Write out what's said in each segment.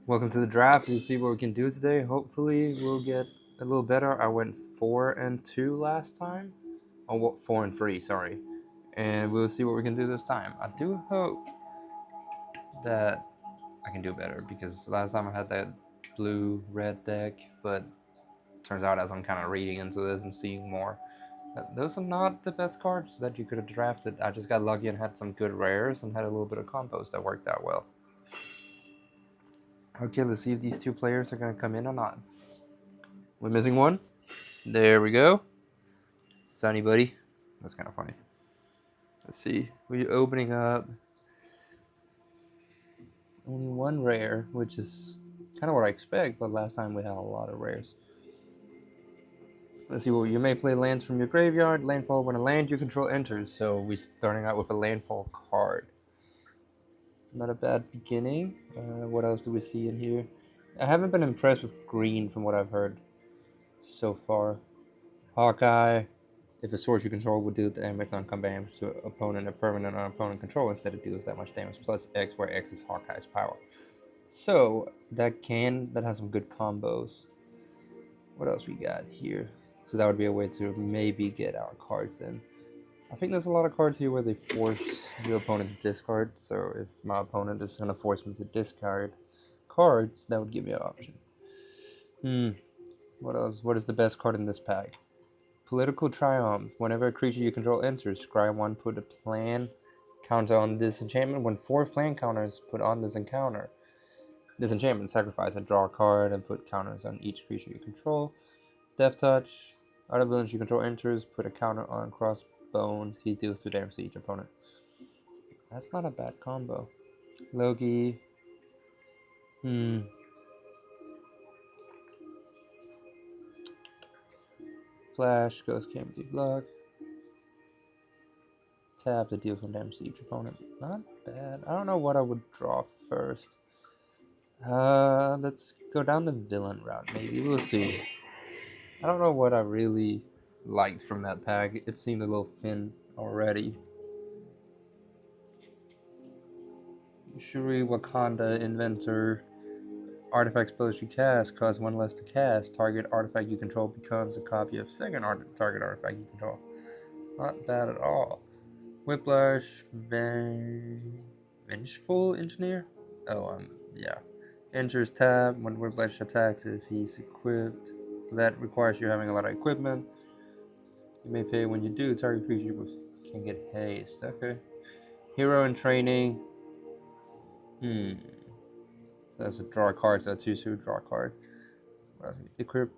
Welcome to the draft. We'll see what we can do today. Hopefully, we'll get a little better. I went 4-2 last time. Oh, 4-3, sorry. And we'll see what we can do this time. I do hope that I can do better because last time I had that blue-red deck, but turns out as I'm kind of reading into this and seeing more, those are not the best cards that you could have drafted. I just got lucky and had some good rares and had a little bit of combos that worked out well. Okay, let's see if these two players are going to come in or not. We're missing one. There we go. Sunny buddy. That's kind of funny. Let's see. We're opening up only one rare, which is kind of what I expect, but last time we had a lot of rares. Let's see. Well, you may play lands from your graveyard. Landfall when a land you control enters. So we're starting out with a landfall card. Not a bad beginning. What else do we see in here? I haven't been impressed with green from what I've heard so far. Hawkeye. If a source you control would do damage on combat to an opponent, a permanent on opponent control, instead it deals that much damage plus X, where X is Hawkeye's power. So that has some good combos. What else we got here? So that would be a way to maybe get our cards in. I think there's a lot of cards here where they force your opponent to discard. So if my opponent is going to force me to discard cards, that would give me an option. What else? What is the best card in this pack? Political Triumph. Whenever a creature you control enters, scry 1, put a plan counter on this enchantment. When 4 plan counters put on this enchantment, sacrifice a draw card and put counters on each creature you control. Death Touch. Other villains you control enters, put a counter on Crossbones. He deals 2 damage to each opponent. That's not a bad combo. Loki. Flash. Ghost can't be blocked. Tap that deals 1 damage to each opponent. Not bad. I don't know what I would draw first. Let's go down the villain route, maybe. We'll see. I don't know what I really liked from that pack. It seemed a little thin already. Shuri Wakanda Inventor. Artifacts spells you cast cause 1 less to cast. Target artifact you control becomes a copy of second target artifact you control. Not bad at all. Whiplash. Vengeful Engineer? Oh, yeah. Enters tab when Whiplash attacks if he's equipped. So that requires you having a lot of equipment. You may pay when you do. Target creature can get haste. Okay. Hero in training. That's a draw card, so 2/2 draw card. Equip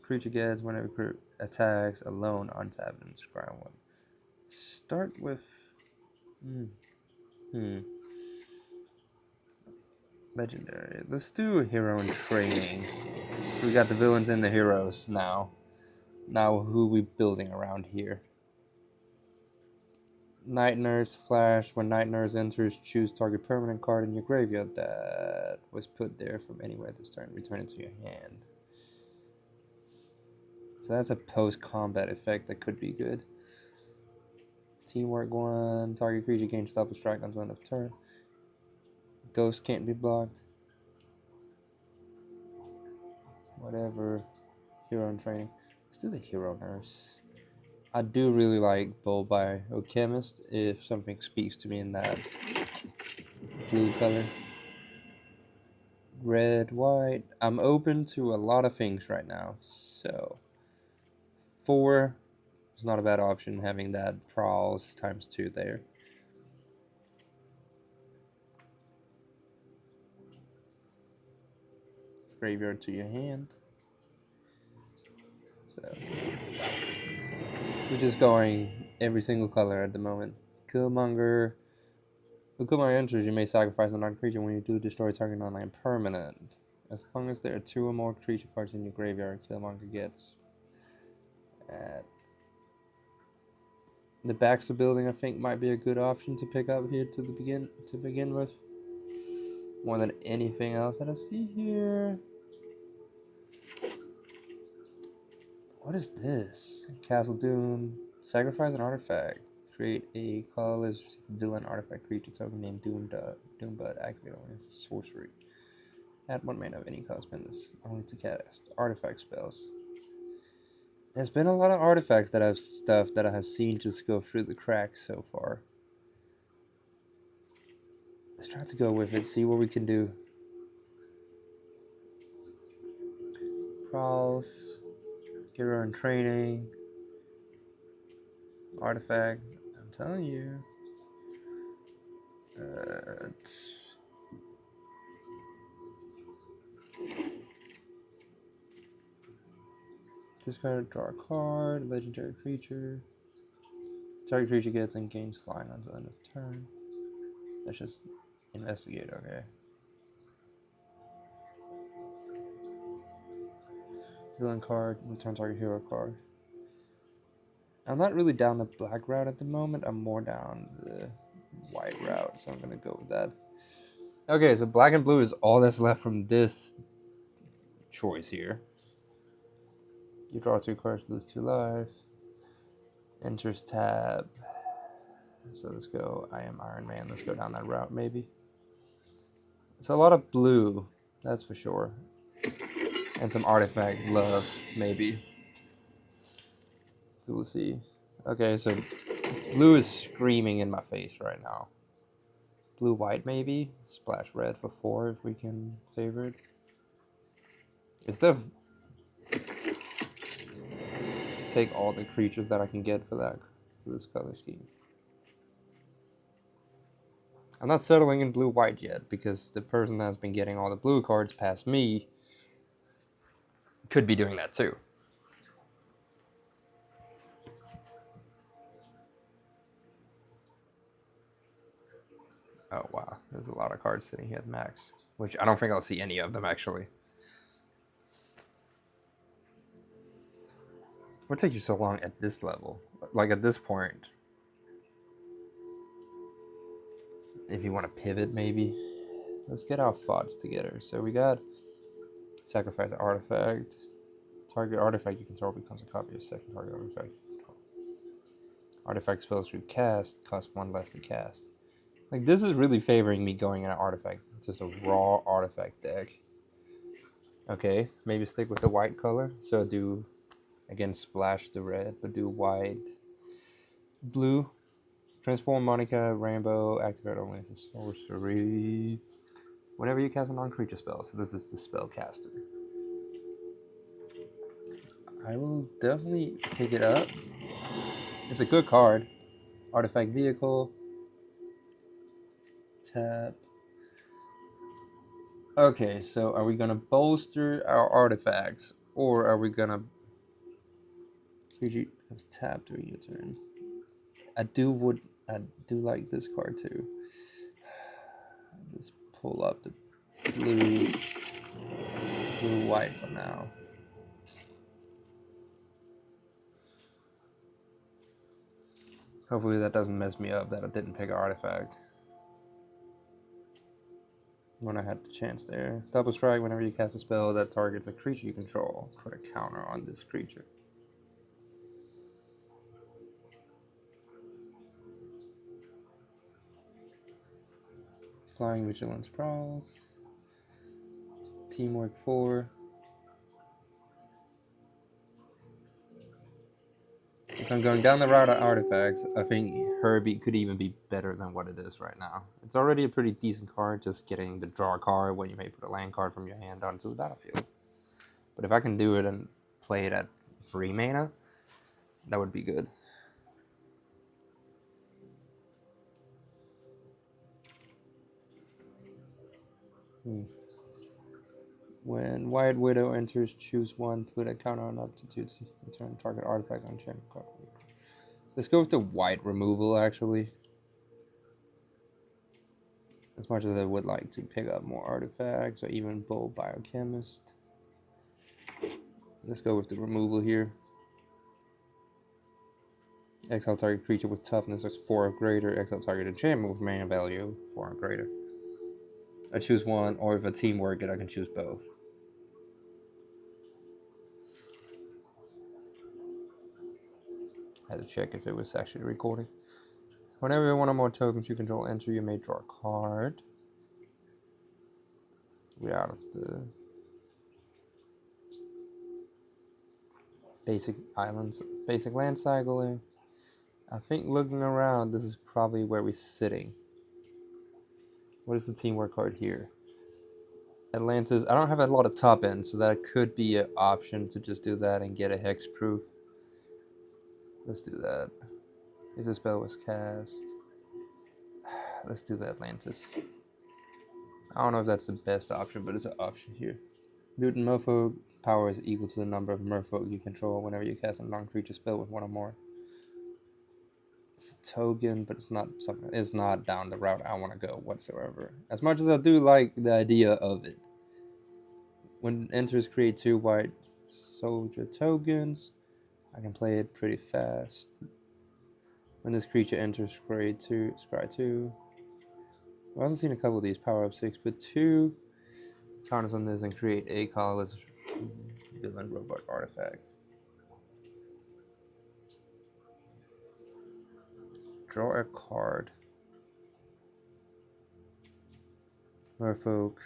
creature gets whenever equip attacks alone, untap and scry 1. Start with. Legendary. Let's do hero in training. We got the villains and the heroes now. Now who we building around here? Night Nurse Flash. When Night Nurse enters, choose target permanent card in your graveyard that was put there from anywhere this turn. Return it to your hand. So that's a post-combat effect that could be good. Teamwork 1. Target creature gains stop a strike until end of turn. Ghost can't be blocked. Whatever. Hero in training. Let's do the Hero Nurse. I do really like Bowl by Alchemist if something speaks to me in that blue color. Red, white. I'm open to a lot of things right now. So 4 is not a bad option, having that Prowls times 2 there. Graveyard to your hand. So we're just going every single color at the moment. Killmonger. When Killmonger enters, you may sacrifice a non-creature. When you do, destroy target non-land permanent. As long as there are 2 or more creature cards in your graveyard, Killmonger gets. The Baxter building, I think, might be a good option to pick up here to begin with. More than anything else that I see here. What is this? Castle Doom. Sacrifice an artifact. Create a colorless villain artifact creature token named Doombud. Activate on its sorcery. Add 1 mana of any cost, spend this only to cast artifact spells. There's been a lot of artifacts that have stuff that I have seen just go through the cracks so far. Let's try to go with it, see what we can do. Prowls, hero in training, artifact. I'm telling you. Discard, draw a card, legendary creature. Target creature gets and gains flying until the end of turn. Let's just investigate, okay. Villain card, return target hero card. I'm not really down the black route at the moment. I'm more down the white route, so I'm gonna go with that. Okay, so black and blue is all that's left from this choice here. You draw 2 cards, lose 2 life. Enters tab. So let's go. I am Iron Man. Let's go down that route, maybe. So a lot of blue, that's for sure. And some artifact love, maybe. So we'll see. Okay, so blue is screaming in my face right now. Blue white maybe. Splash red for 4 if we can favor it. Instead of take all the creatures that I can get for this color scheme. I'm not settling in blue white yet because the person that's been getting all the blue cards past me could be doing that too. Oh wow, there's a lot of cards sitting here at max, which I don't think I'll see any of them actually. What takes you so long at this level? Like at this point, if you want to pivot maybe. Let's get our thoughts together. So we got sacrifice an artifact. Target artifact you control becomes a copy of second target artifact you control. Artifact spells you cast cost 1 less to cast. Like this is really favoring me going in an artifact, just a raw artifact deck. Okay, maybe stick with the white color. So do, again, splash the red, but do white, blue. Transform Monica, Rainbow, activate only as a sorcery. Whenever you cast a non-creature spell, so this is the spellcaster. I will definitely pick it up. It's a good card. Artifact vehicle. Tap. Okay, so are we gonna bolster our artifacts, or are we gonna creature becomes tapped during your turn? I do like this card too. Let's pull up the blue white for now. Hopefully that doesn't mess me up that I didn't pick an artifact when I had the chance there. Double strike, whenever you cast a spell that targets a creature you control, put a counter on this creature. Flying Vigilance Prowls. Teamwork 4. If I'm going down the route of artifacts, I think Herbie could even be better than what it is right now. It's already a pretty decent card, just getting the draw card when you may put a land card from your hand onto the battlefield. But if I can do it and play it at 3 mana, that would be good. When White Widow enters, choose 1, put a counter on aptitude, return target artifact on champion card. Let's go with the white removal, actually. As much as I would like to pick up more artifacts or even Bold Biochemist. Let's go with the removal here. Exile target creature with toughness is 4 or greater. Exile target enchantment with mana value 4 or greater. I choose 1, or if a team work it, I can choose both. I had to check if it was actually recording. Whenever one or more tokens you control enter, you may draw a card. We're out of the basic islands, basic land cycling. I think looking around, this is probably where we're sitting. What is the teamwork card here? Atlantis. I don't have a lot of top end, so that could be an option to just do that and get a hex proof. Let's do that. If the spell was cast, let's do the Atlantis. I don't know if that's the best option, but it's an option here. Newton Merfolk power is equal to the number of Merfolk you control whenever you cast a non-creature spell with one or more. It's a token, but it's not something. It's not down the route I want to go whatsoever. As much as I do like the idea of it. When it enters, create 2 white soldier tokens. I can play it pretty fast. When this creature enters, scry 2. I've also seen a couple of these power up 6, put 2 counters on this and create a colorless villain robot artifact. Draw a card. Merfolk.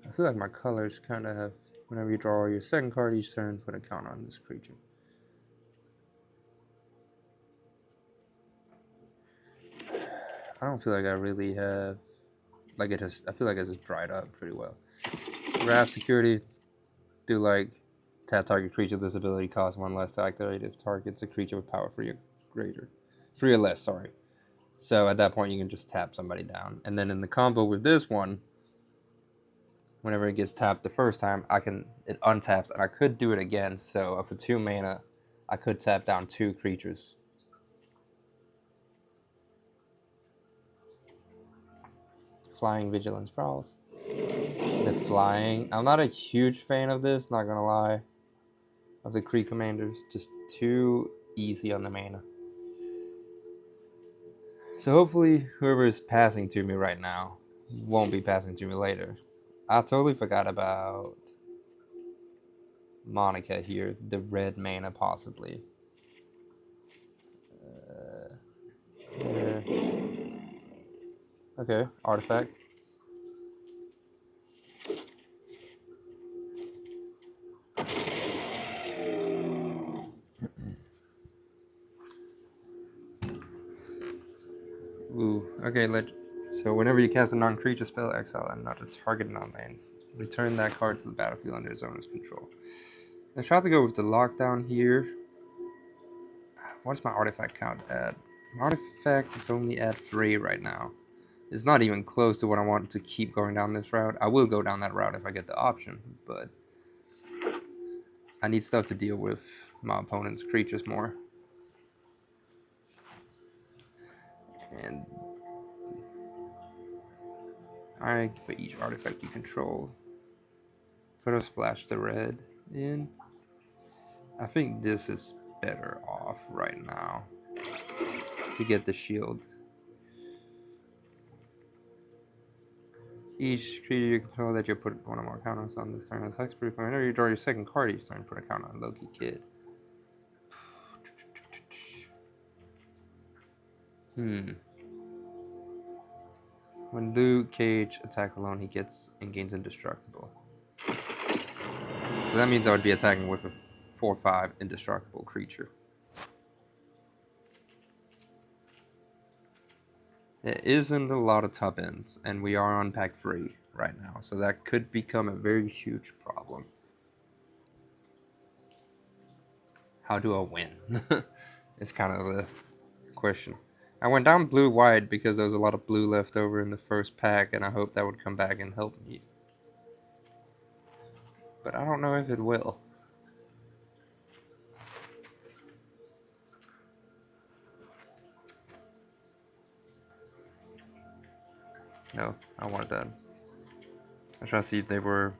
I feel like my colors kind of have, whenever you draw your second card each turn, put a counter on this creature. I don't feel like I really have, like it has, I feel like it just dried up pretty well. Wrath security, do like, tap target creature, this ability costs 1 less to activate if targets a creature with power 3 or greater. 3 or less, sorry. So at that point you can just tap somebody down. And then in the combo with this one, whenever it gets tapped the first time, it untaps, and I could do it again. So for 2 mana, I could tap down 2 creatures. Flying Vigilance Prowls. The flying, I'm not a huge fan of this, not gonna lie. Of the Kree commanders, just too easy on the mana. So hopefully whoever is passing to me right now won't be passing to me later. I totally forgot about Monica here, the red mana possibly. Yeah. Okay, artifact. Ooh, okay, so whenever you cast a non-creature spell, exile another target non-land. Return that card to the battlefield under its owner's control. I tried to go with the lockdown here. What's my artifact count at? My artifact is only at 3 right now. It's not even close to what I want to keep going down this route. I will go down that route if I get the option, but I need stuff to deal with my opponent's creatures more. And I, for each artifact you control, put a splash the red in. I think this is better off right now to get the shield. Each creature you control that you put 1 or more counters on this turn as hexproof. Whenever you draw your second card each turn, put a counter on Loki Kid. When Luke Cage attacks alone, he gets and gains indestructible. So that means I would be attacking with a 4/5 indestructible creature. There isn't a lot of top ends, and we are on pack 3 right now, so that could become a very huge problem. How do I win? It's kind of the question. I went down blue-white because there was a lot of blue left over in the first pack, and I hoped that would come back and help me. But I don't know if it will. No, I wanted that. I was trying to see if they were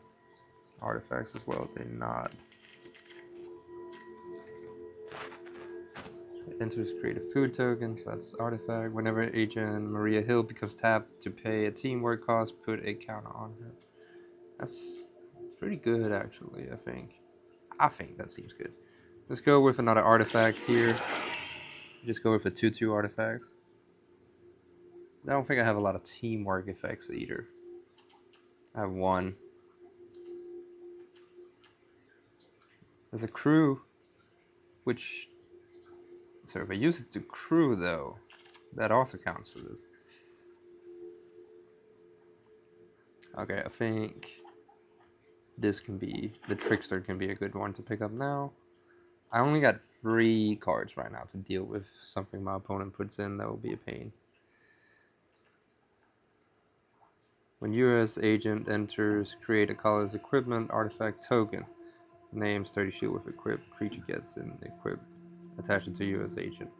artifacts as well. They're not. Enters create a food token, so that's artifact. Whenever Agent Maria Hill becomes tapped to pay a teamwork cost, put a counter on her. That's pretty good, actually, I think. I think that seems good. Let's go with another artifact here. Just go with a 2/2 artifact. I don't think I have a lot of teamwork effects either. I have one. There's a crew, which... So if I use it to crew, though, that also counts for this. Okay, I think this can be... The Trickster can be a good one to pick up now. I only got 3 cards right now to deal with something my opponent puts in that will be a pain. When you as agent enters, create a colorless equipment artifact token. Names 30 shield with equip. Creature gets in equip. Attach it to you as agent.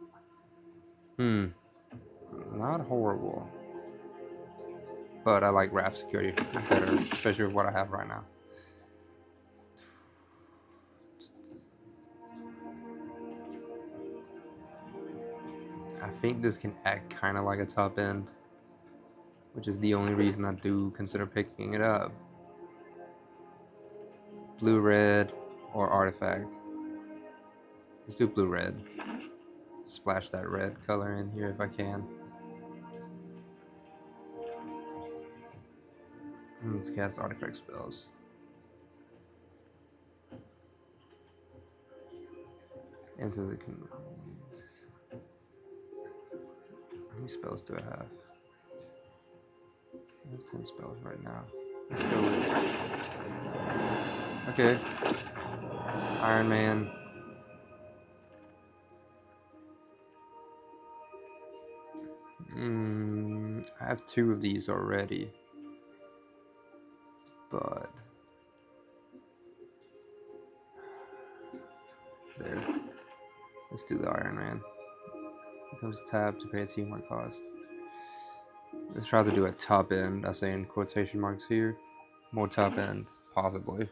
Not horrible. But I like wrap security better, especially with what I have right now. I think this can act kind of like a top end, which is the only reason I do consider picking it up. Blue, red, or artifact. Let's do blue, red. Splash that red color in here if I can. And let's cast artifact spells. Enters it can use. How many spells do I have? I have 10 spells right now. Let's go with... Okay. Iron Man. I have 2 of these already. But... There. Let's do the Iron Man. Becomes tab to pay a teamwork cost. Let's try to do a top end. I say in quotation marks here. More top end, possibly.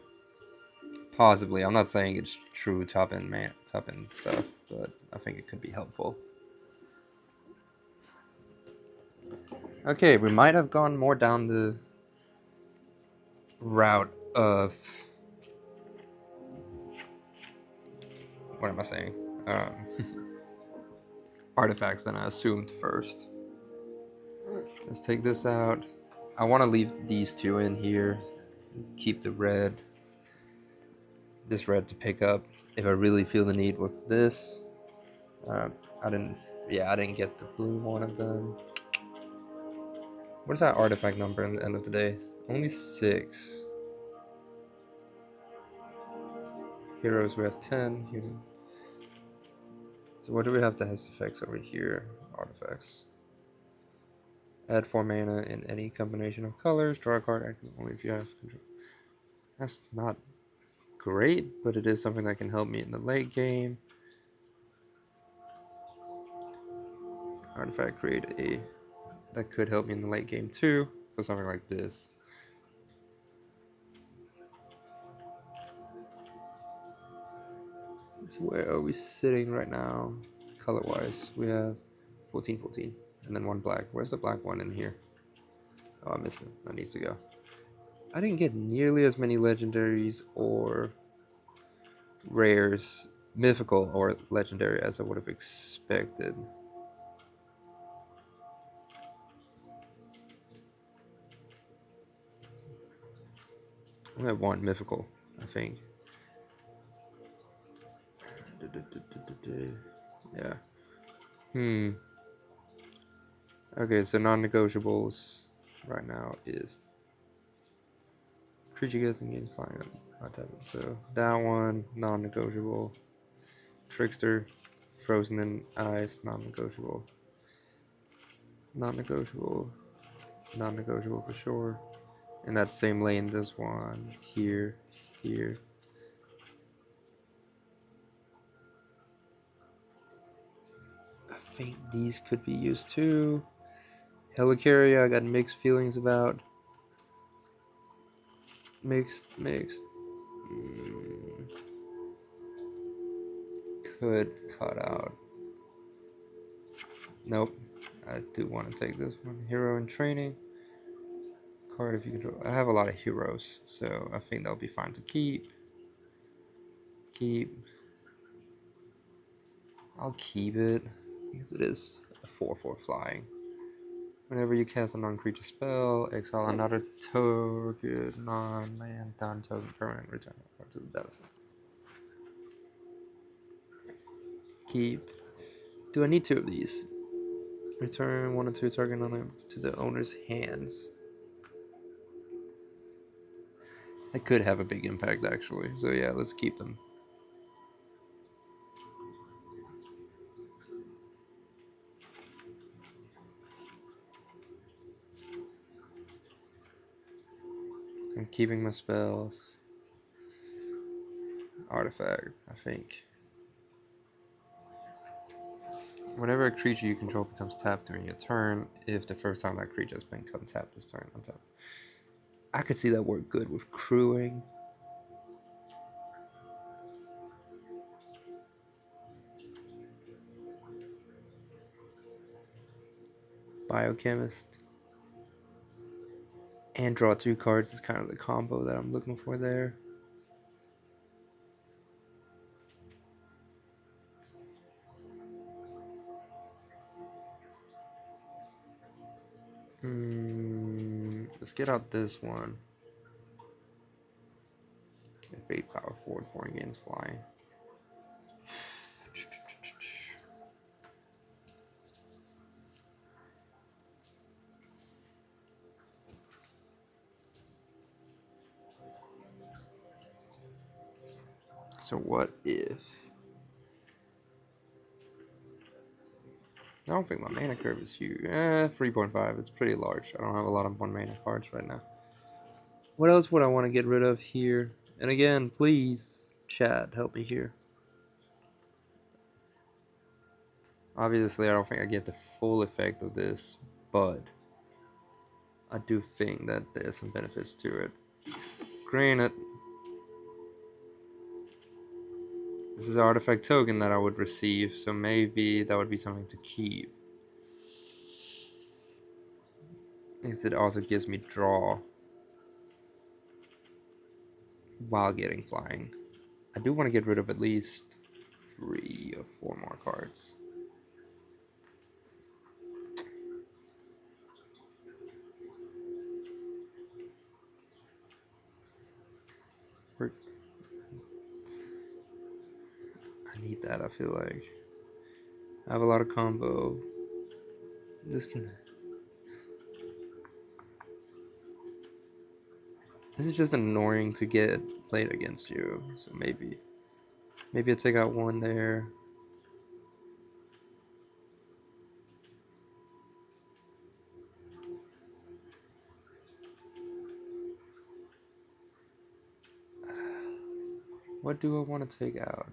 Possibly. I'm not saying it's true top end stuff, but I think it could be helpful. Okay, we might have gone more down the route of... What am I saying? Artifacts than I assumed first. Let's take this out. I want to leave these 2 in here. Keep the red. This red to pick up if I really feel the need with this. I didn't get the blue one of them. What is that artifact number at the end of the day? Only 6. Heroes, we have 10. So what do we have that has effects over here? Artifacts. Add 4 mana in any combination of colors. Draw a card active only if you have control. That's not great, but it is something that can help me in the late game. Artifact create a... That could help me in the late game too, for something like this. So where are we sitting right now, color-wise? We have 14, and then 1 black. Where's the black one in here? Oh, I missed it. That needs to go. I didn't get nearly as many legendaries or rares, mythical or legendary, as I would have expected. I have 1 mythical, I think. Yeah. Okay, so non-negotiables right now is creature gets engaged flying on top. So that one, non-negotiable. Trickster, frozen in ice, non-negotiable. Non-negotiable. Non-negotiable for sure. In that same lane, this one, here. I think these could be used too. Helicarrier, I got mixed feelings about. Mixed. Could cut out. Nope. I do want to take this one. Hero in training. Card if you control. I have a lot of heroes, so I think that'll be fine to keep. I'll keep it because it is a 4/4 flying. Whenever you cast a non-creature spell, exile another token, non-land, non-token permanent, return that to the battlefield. Keep. Do I need 2 of these? Return 1 or 2 target on them to the owner's hands. That could have a big impact, actually. So yeah, let's keep them. I'm keeping my spells. Artifact, I think. Whenever a creature you control becomes tapped during your turn, if the first time that creature has been tapped this turn on top. I could see that work good with crewing. Biochemist. And draw 2 cards is kind of the combo that I'm looking for there. Let's get out this one. 8 power forward, 4 games flying. So what if... I don't think my mana curve is huge. 3.5, it's pretty large. I don't have a lot of 1 mana cards right now. What else would I want to get rid of here? And again, please, chat, help me here. Obviously, I don't think I get the full effect of this, but I do think that there's some benefits to it. Granted, this is an artifact token that I would receive, so maybe that would be something to keep. Because it also gives me draw while getting flying. I do want to get rid of at least 3 or 4 more cards. I need that, I feel like. I have a lot of combo. This is just annoying to get played against you, so maybe I take out 1 there. What do I want to take out?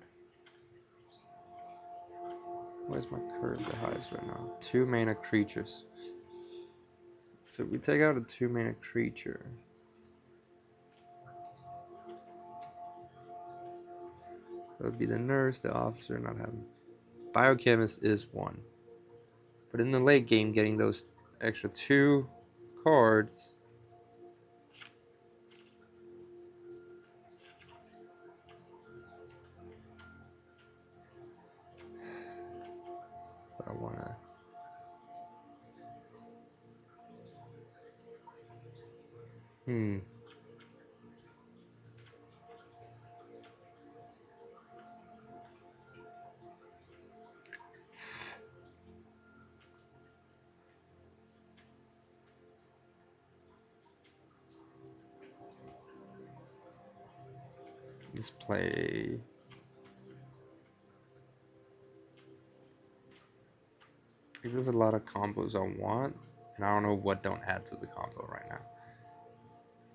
Where's my curve the highest right now? 2 mana creatures. So if we take out a 2 mana creature, that would be the nurse, the officer, not having. Biochemist is 1. But in the late game, getting those extra 2 cards. But I wanna. Let's play. There's a lot of combos I want, and I don't know what don't add to the combo right now.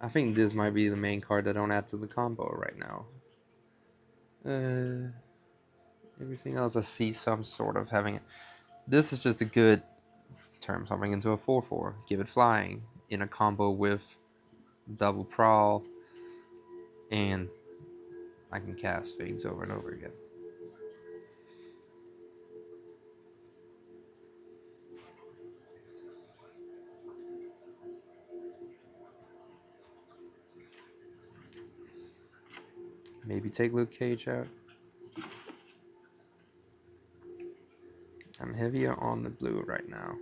I think this might be the main card that don't add to the combo right now. Everything else I see some sort of having it. This is just a good turn something into a 4/4. Give it flying in a combo with double prowl, and I can cast things over and over again. Maybe take Luke Cage out. I'm heavier on the blue right now.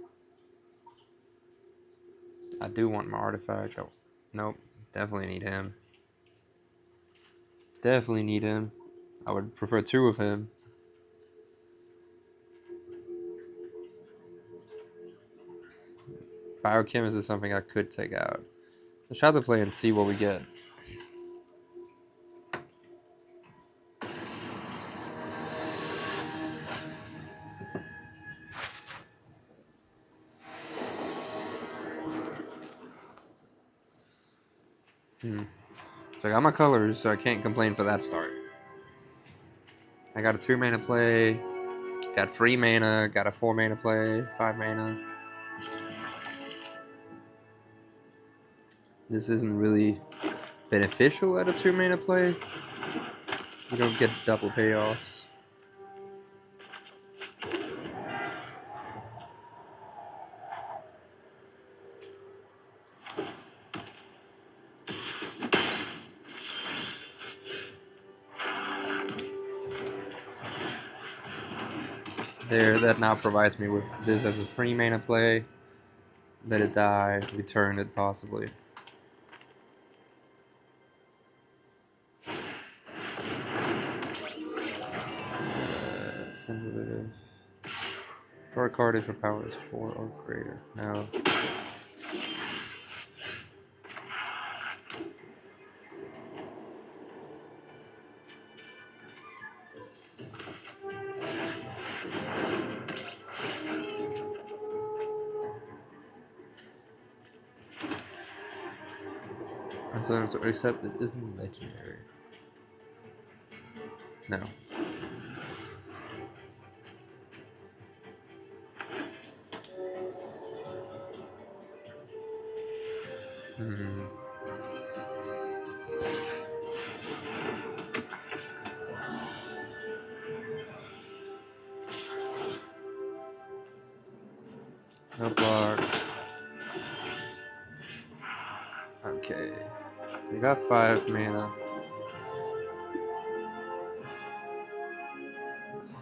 I do want my artifact. Oh, nope. Definitely need him. Definitely need him. I would prefer 2 of him. Biochemist is something I could take out. Let's try to play and see what we get. So I got my colors, so I can't complain for that start. I got a 2 mana play, got 3 mana, got a 4 mana play, 5 mana. This isn't really beneficial at a 2 mana play. You don't get double payoffs. There, that now provides me with this as a 3 mana play. Let it die, return it possibly. Sensitive. Draw a card if your power is 4 or greater. No. Except it isn't legendary. No. No block. Okay. We got 5 mana.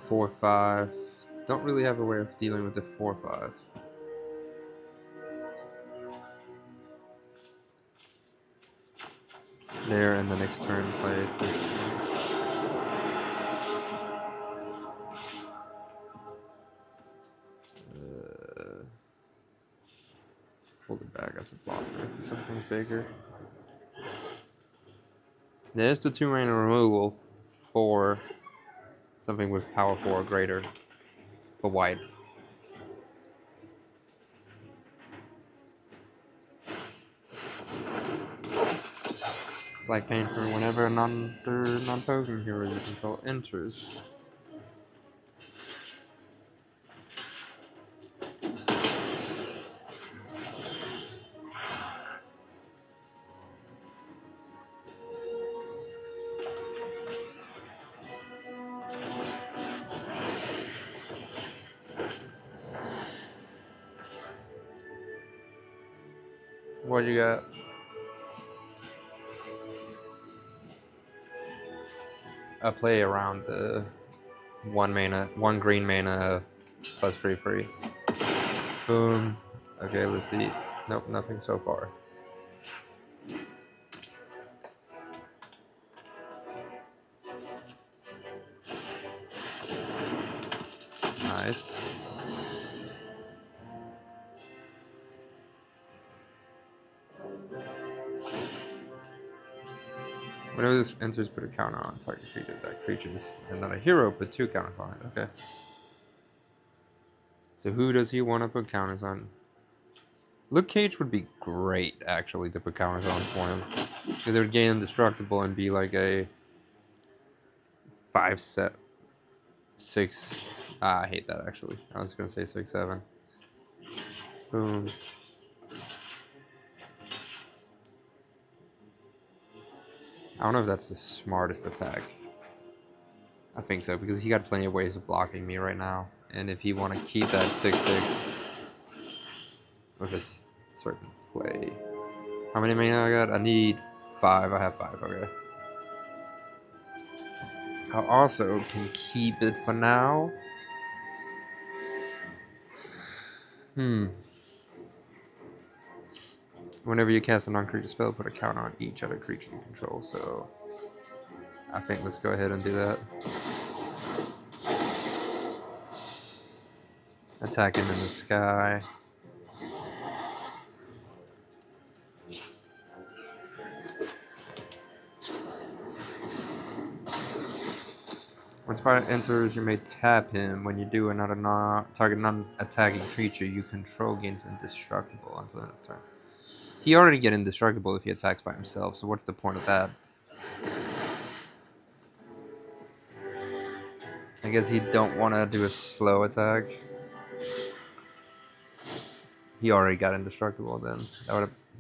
4/5. Don't really have a way of dealing with the 4/5. There, and the next turn play this. Hold it back as a blocker for something bigger. There's the 2 mana removal for something with power 4 or greater for white. Black pain for whenever a non-token hero you control enters. What you got? I play around the 1 green mana plus free. Boom. Okay, let's see. Nope, nothing so far. Nice. Whenever this enters, put a counter on target creature that creatures, and then a hero put 2 counters on it. Okay. So who does he want to put counters on? Luke Cage would be great, actually, to put counters on for him. Because it would gain indestructible and be like a 5/6. I hate that, actually. I was going to say 6/7. Boom. I don't know if that's the smartest attack. I think so, because he got plenty of ways of blocking me right now. And if he want to keep that 6/6 with a certain play. How many mana I got? I need 5. I have 5, okay. I also can keep it for now. Whenever you cast a non-creature spell, put a counter on each other creature you control. So I think let's go ahead and do that. Attack him in the sky. When Spider enters, you may tap him. When you do, another target non-attacking creature you control gains indestructible until the end of turn. He already get indestructible if he attacks by himself, so what's the point of that? I guess he don't want to do a slow attack. He already got indestructible then.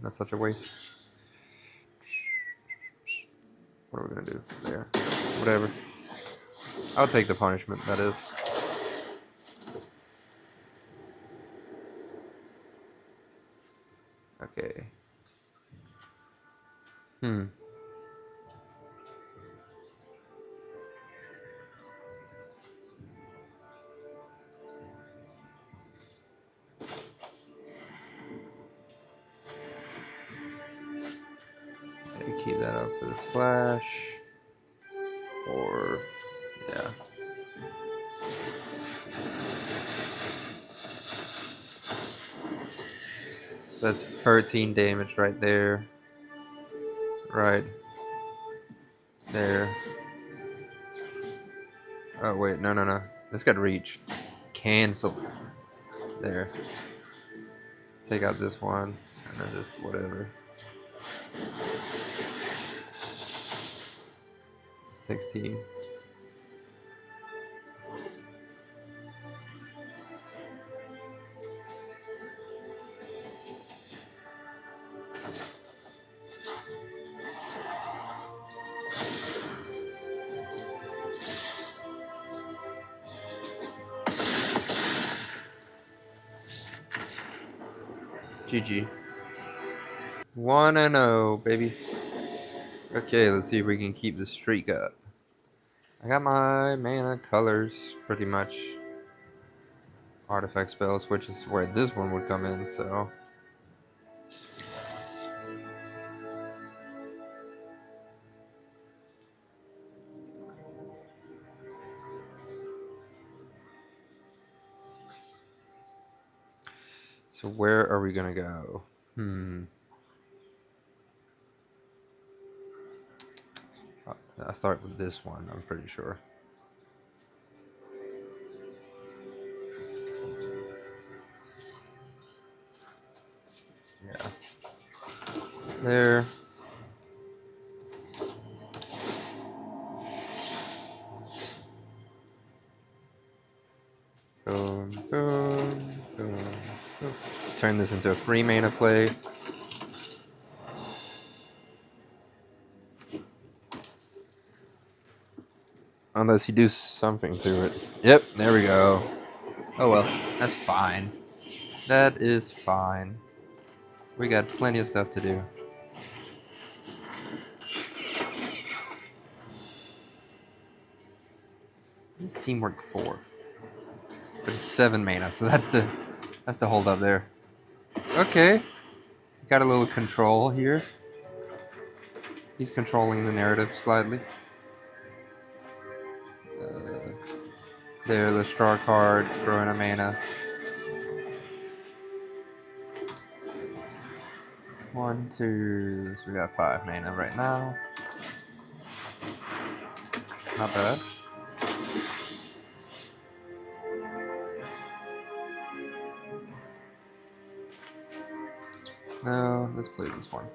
That's such a waste. What are we gonna do there? Whatever. I'll take the punishment, that is. Okay. Keep that up for the flash. Or, yeah. That's 13 damage right there. Right. There. Oh, wait. No. This got reach. Cancel. There. Take out this one. And then just whatever. 16. GG. 1-0, baby. Okay, let's see if we can keep the streak up. I got my mana colors, pretty much. Artifact spells, which is where this one would come in, so... So where are we gonna go? I'll start with this one, I'm pretty sure. Yeah. There. Boom. Turn this into a free mana play. Unless you do something to it. Yep, there we go. Oh well, that's fine. That is fine. We got plenty of stuff to do. This teamwork 4. But it's 7 mana, so that's the hold up there. Okay. Got a little control here. He's controlling the narrative slightly. There, the straw card, throwing a mana. 1, 2, so we got 5 mana right now. Not bad. No, let's play this one.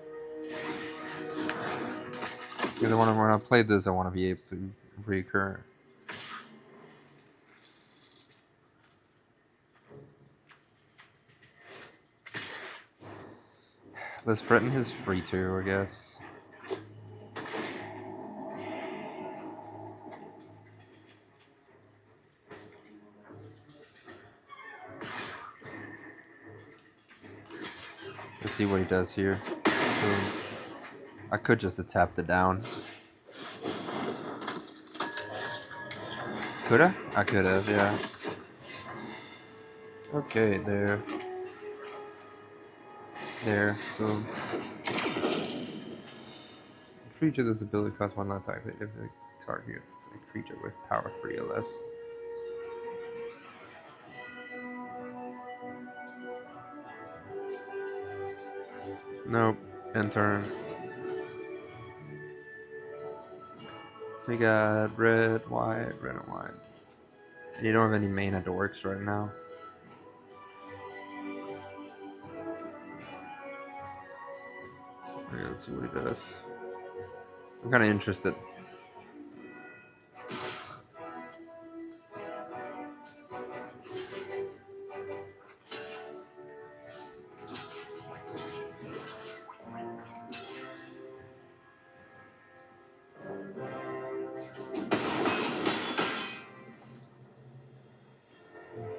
Because when I play this, I want to be able to recur. Let's threaten his free 2, I guess. Let's see what he does here. I could just have tapped it down. Could I? I could have, yeah. Okay, there. There, boom. Creature this ability costs 1 less activate if the targets a creature with power 3 or less. Nope. End turn. So you got red, white, red, and white. And you don't have any mana dorks right now. Okay, let's see what he does. I'm kind of interested.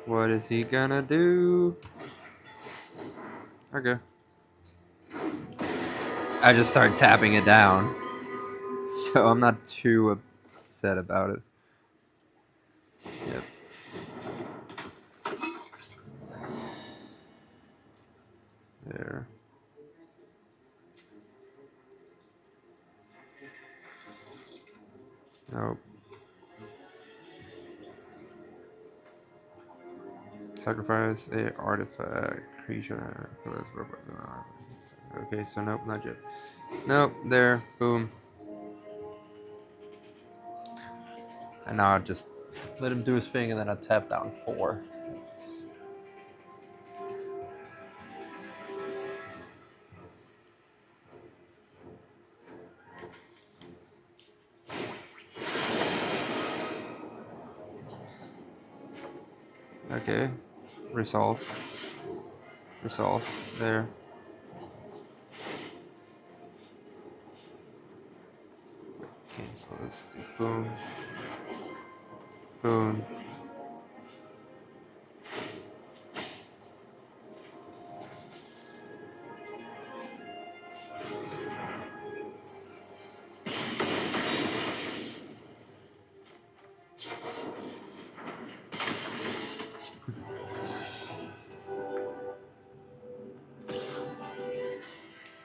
What is he gonna do? Okay. I just start tapping it down. So I'm not too upset about it. Yep. There. Nope. Sacrifice a artifact creature. Okay, so nope, not yet. Nope, there, boom. And now I just let him do his thing, and then I tap down 4. Okay, resolve. Resolve, there. Cancel this. Boom. Boom.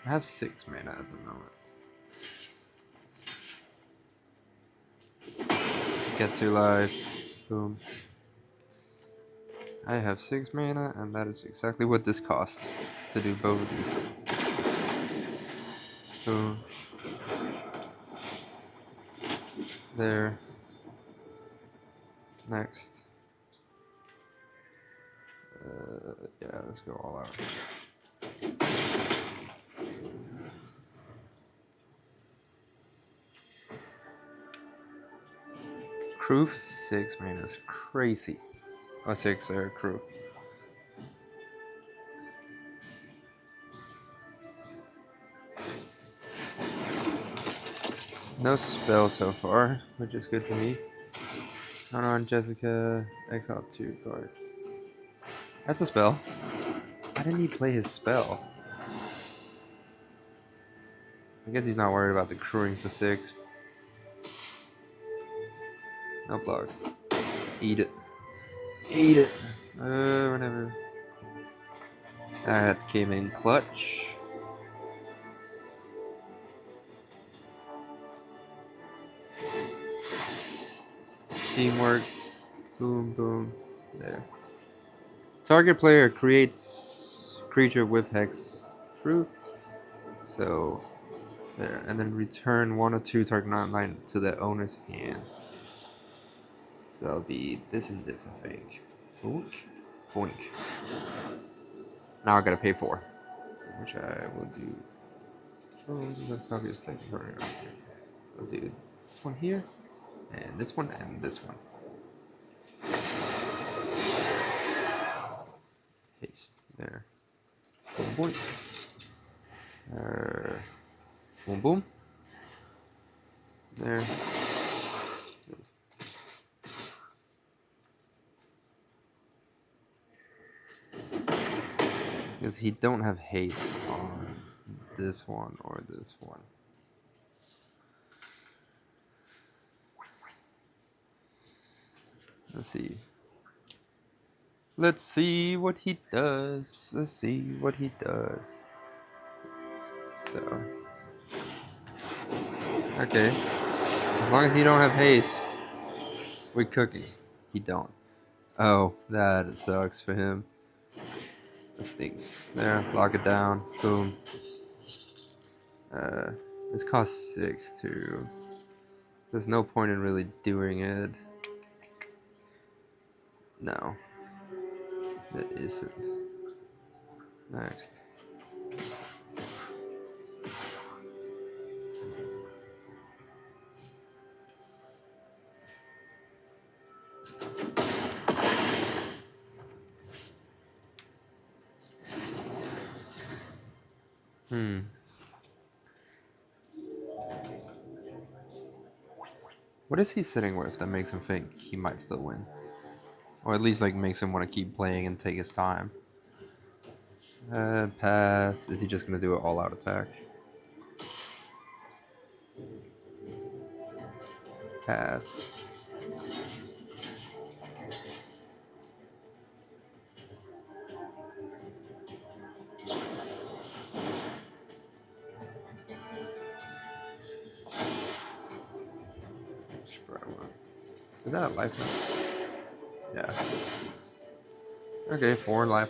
I have 6 mana at the moment. Get to life. Boom. I have 6 mana, and that is exactly what this cost to do both of these. Boom. There. Next. Yeah, let's go all out. Crew 6 mana is crazy. Oh, 6 crew. No spell so far, which is good for me. On Jessica, exile 2 cards. That's a spell. Why didn't he play his spell? I guess he's not worried about the crewing for 6. No block. Eat it. Eat it. Whenever. That came in clutch. Teamwork. Boom, boom. There. Target player creates creature with hex fruit. So, there. And then return 1 or 2 target non-line to the owner's hand. So that'll be this and this, I think. Boink. Boink. Now I gotta pay 4. Which I will do. Oh, this is probably a second card right here. So I'll do this one here. And this one and this one. Paste there. Boom, boom. Boom, boom. There. Because he don't have haste on this one or this one. Let's see. Let's see what he does. Let's see what he does. So, okay. As long as he don't have haste, we cooking. He don't. Oh, that sucks for him. That stinks. There, lock it down. Boom. This costs 6 too. There's no point in really doing it. No. That isn't. Next. What is he sitting with that makes him think he might still win? Or at least like makes him want to keep playing and take his time. Pass. Is he just gonna do an all-out attack? Pass. Is that a life now? Yeah. Okay, 4 life.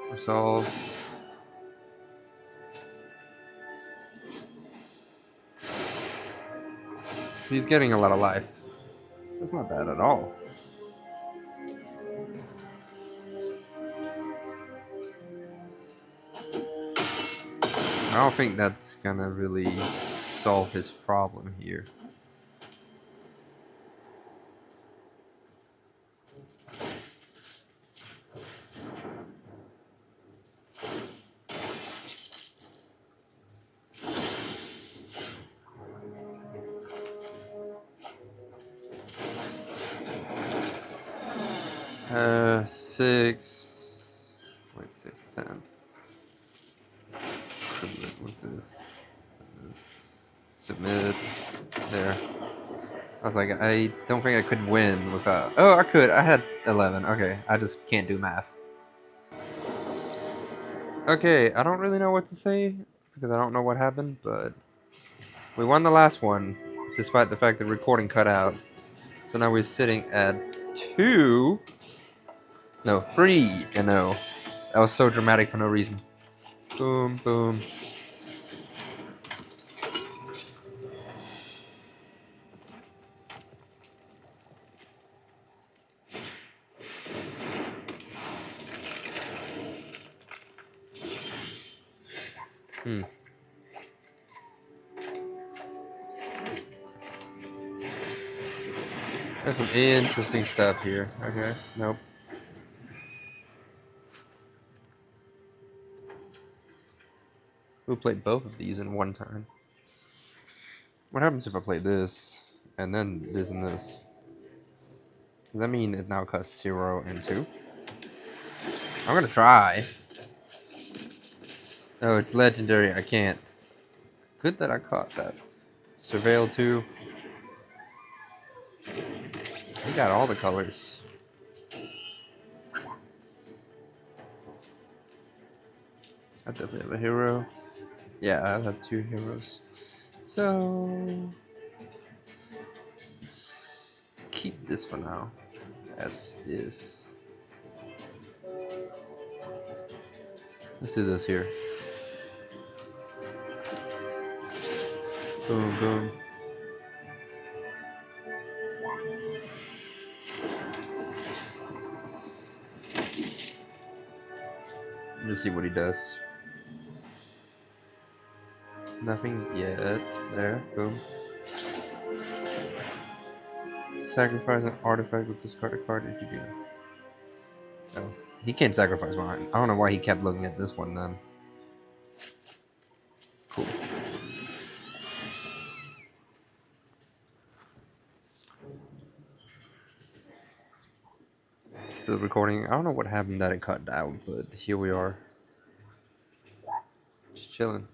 Resolve. He's getting a lot of life. That's not bad at all. I don't think that's gonna really solve his problem here. Six. Wait, 6, 10. Submit with this. Submit. There. I was like, I don't think I could win without. Oh, I could. I had 11. Okay, I just can't do math. Okay, I don't really know what to say because I don't know what happened, but we won the last one despite the fact that recording cut out. So now we're sitting at 2. No, 3-0. That was so dramatic for no reason. Boom, boom. There's some interesting stuff here. Okay, nope. We'll play both of these in one turn. What happens if I play this, and then this and this? Does that mean it now costs 0 and 2? I'm gonna try. Oh, it's legendary. I can't. Good that I caught that. Surveil 2. We got all the colors. I definitely have a hero. Yeah, I have 2 heroes. So let's keep this for now. As is. Let's do this here. Boom, boom. Let's see what he does. Nothing yet. There, boom. Sacrifice an artifact with discard a card if you do. Oh, he can't sacrifice mine. I don't know why he kept looking at this one then. Cool. Still recording. I don't know what happened that it cut out, but here we are. Just chilling.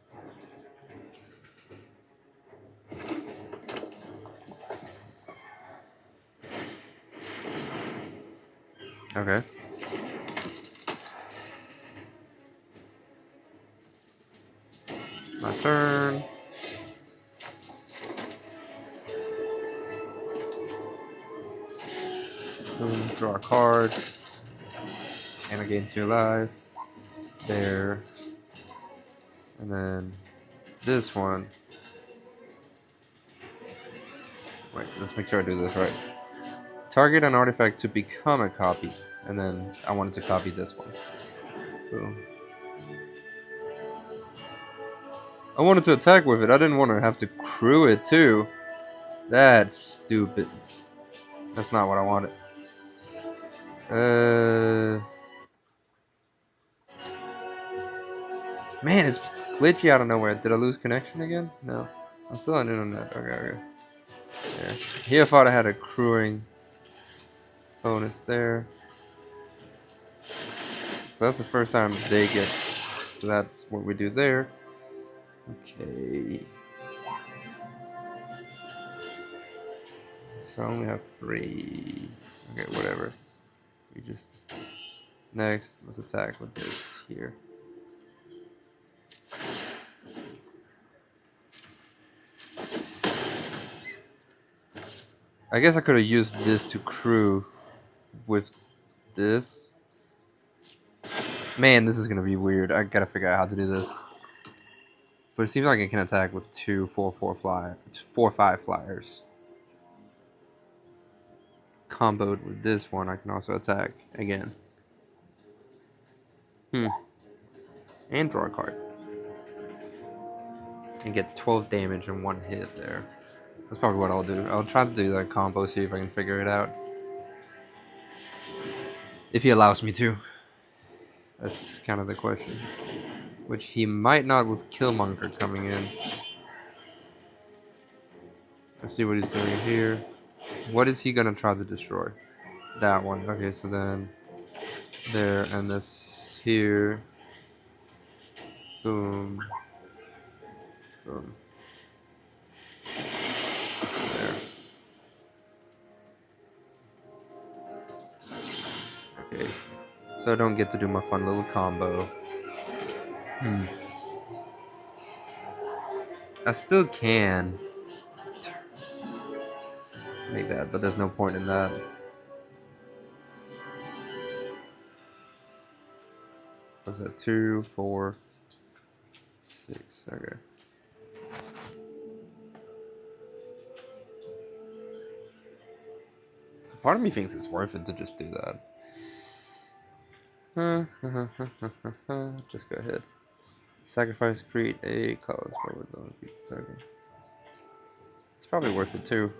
Okay. My turn. Boom, draw a card. And I gain 2 life. There. And then this one. Wait, let's make sure I do this right. Target an artifact to become a copy. And then I wanted to copy this one. Boom. I wanted to attack with it. I didn't want to have to crew it too. That's stupid. That's not what I wanted. Man, it's glitchy out of nowhere. Did I lose connection again? No. I'm still on internet. Okay. Yeah. Here I thought I had a crewing bonus there. So that's the first time they get. So that's what we do there. Okay. So I only have 3. Okay, whatever. We just. Next, let's attack with this here. I guess I could have used this to crew with this. Man, this is gonna be weird. I gotta figure out how to do this. But it seems like it can attack with 2 4/4 flyers, 4/5 flyers. Comboed with this one, I can also attack again. And draw a card. And get 12 damage in 1 hit there. That's probably what I'll do. I'll try to do that combo, see if I can figure it out. If he allows me to. That's kind of the question. Which he might not with Killmonger coming in. Let's see what he's doing here. What is he gonna try to destroy? That one. Okay, so then there and this here. Boom. Boom. There. Okay. So I don't get to do my fun little combo. I still can make that, but there's no point in that. What's that? 2, 4, 6. Okay. Part of me thinks it's worth it to just do that. Just go ahead. Sacrifice, create a color forward on a token. It's probably worth it too.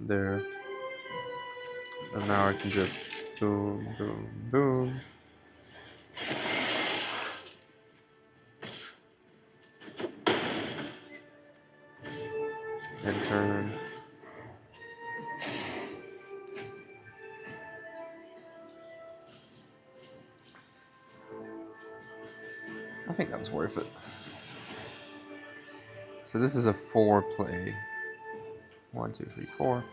There. And now I can just boom, boom, boom. And turn. I think that was worth it. So this is a 4 play. 1, 2, 3, 4.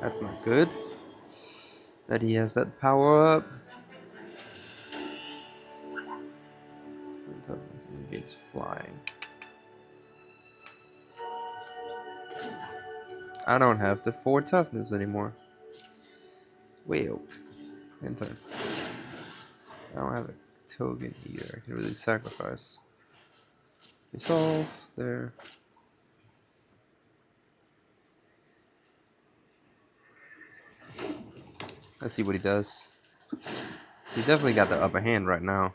That's not good. That he has that power up. It's flying. I don't have the 4 toughness anymore. Whale. And turn. I don't have a token either. I can really sacrifice. Resolve. There. Let's see what he does. He definitely got the upper hand right now.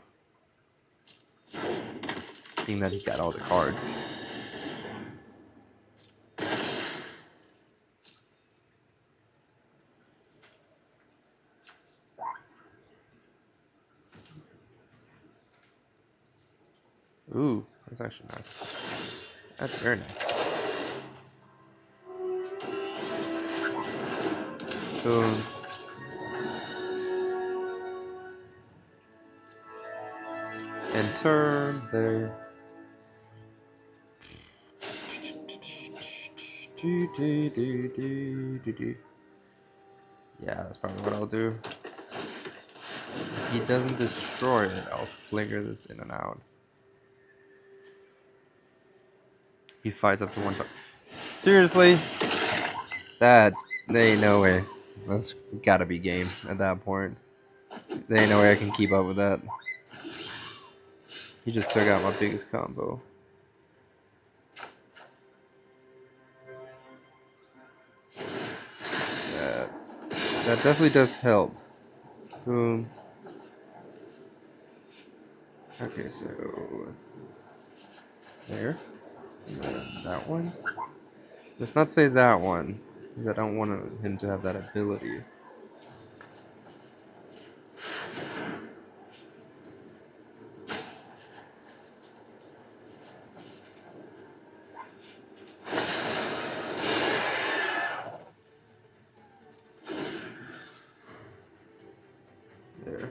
Being that he got all the cards. Ooh, that's actually nice. That's very nice. So and turn there. Yeah, that's probably what I'll do. If he doesn't destroy it, I'll flicker this in and out. He fights up to one time. Seriously? There ain't no way. That's gotta be game at that point. There ain't no way I can keep up with that. He just took out my biggest combo. That definitely does help. Boom. Okay, so there. And then that one. Let's not say that one, because I don't want him to have that ability. There.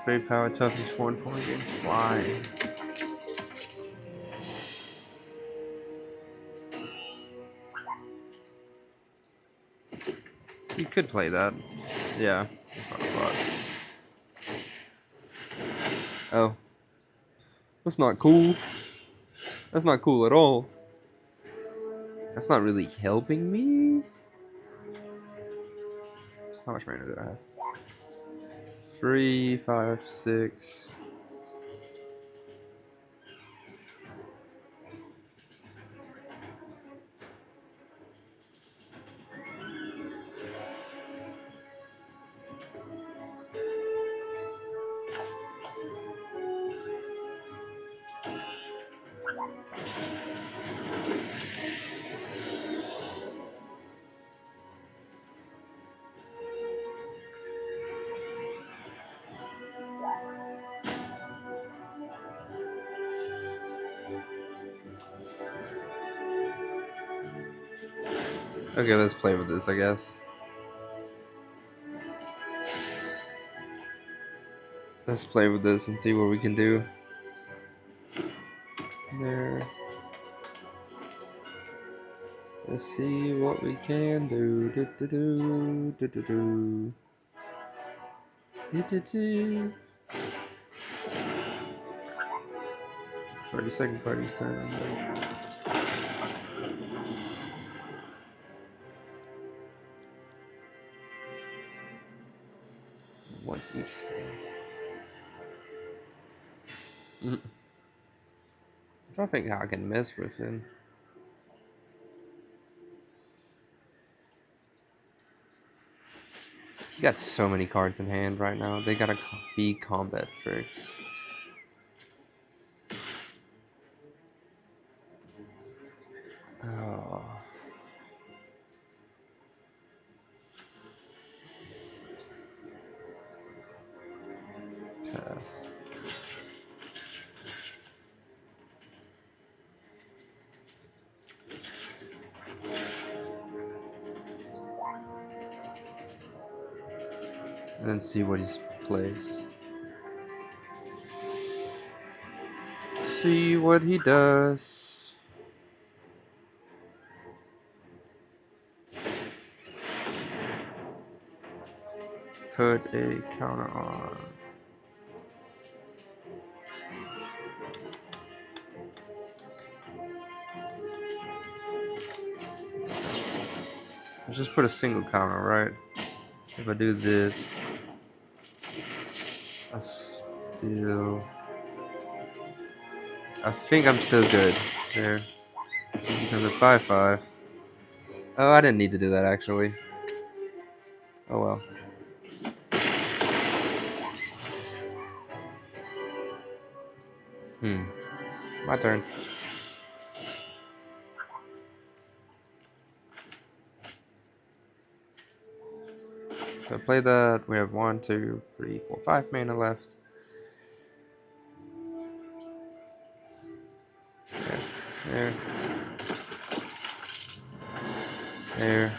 Very power tough is 4-4 against flying. You could play that. Yeah. Oh. That's not cool. That's not cool at all. That's not really helping me. How much mana do I have? 3, 5, 6. Okay, let's play with this, I guess. Let's play with this and see what we can do. There. Let's see what we can do. Do do do do do do. Do do do. 30-second party's turn. Once each. I'm trying to think how I can mess with him. He got so many cards in hand right now. They gotta be combat tricks. Oh. Pass. And then see what he plays. See what he does. Put a counter on. Let's just put a single counter, right? If I do this, I think I'm still good there. Becomes a 5/5. Oh, I didn't need to do that actually. Oh well. My turn. So play that. We have 1, 2, 3, 4, 5 mana left. There. There.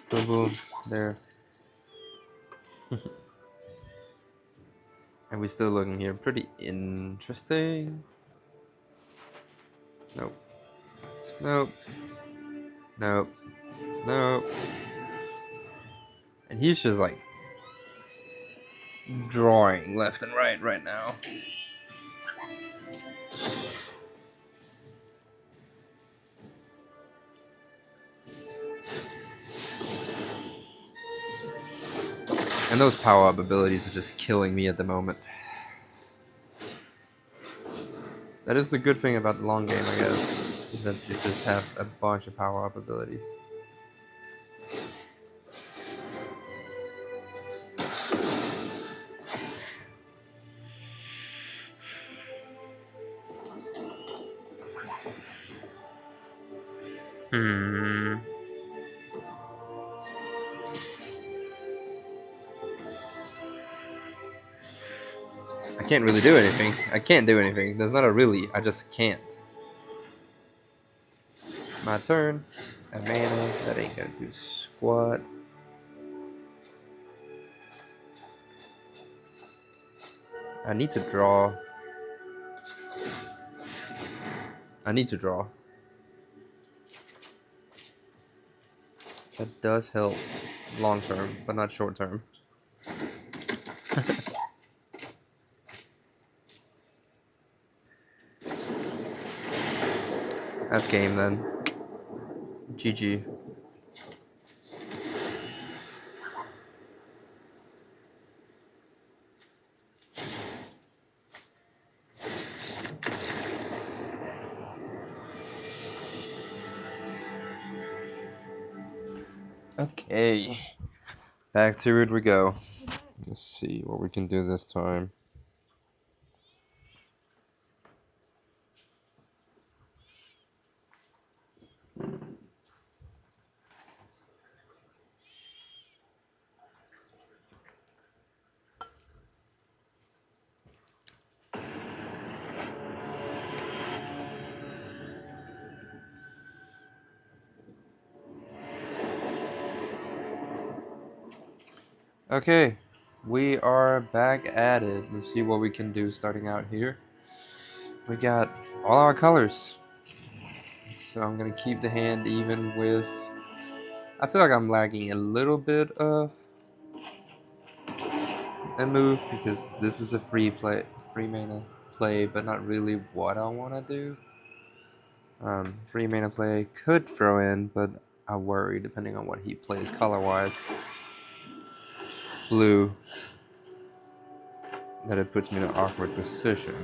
Boom, boom. There. And we're still looking here. Pretty interesting. Nope. Nope. Nope. Nope. And he's just like drawing left and right now. And those power-up abilities are just killing me at the moment. That is the good thing about the long game, I guess, is that you just have a bunch of power-up abilities. I can't really do anything. I can't do anything. There's not a really. I just can't. My turn. A mana. That ain't gonna do squat. I need to draw. I need to draw. That does help long term, but not short term. That's game then. GG. Okay. Back to it we go. Let's see what we can do this time. Okay, we are back at it. Let's see what we can do starting out here. We got all our colors. So I'm going to keep the hand even with... I feel like I'm lagging a little bit of a move because this is a free mana play, but not really what I want to do. Free mana play could throw in, but I worry depending on what he plays color-wise. Blue, that it puts me in an awkward position.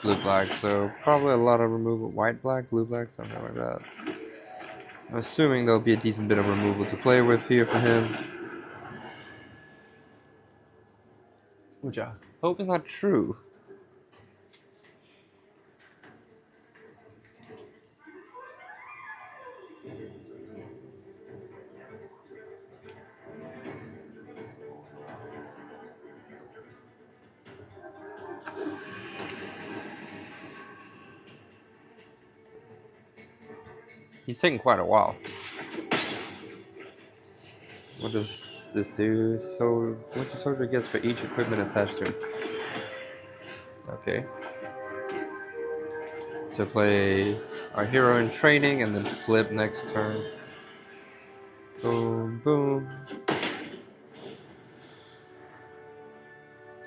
Blue-black, so probably a lot of removal. White-black, blue-black, something like that. I'm assuming there'll be a decent bit of removal to play with here for him. Which I hope is not true. He's taking quite a while. What does this do? So, what the soldier gets for each equipment attached to it. Okay. So play our hero in training and then flip next turn. Boom, boom.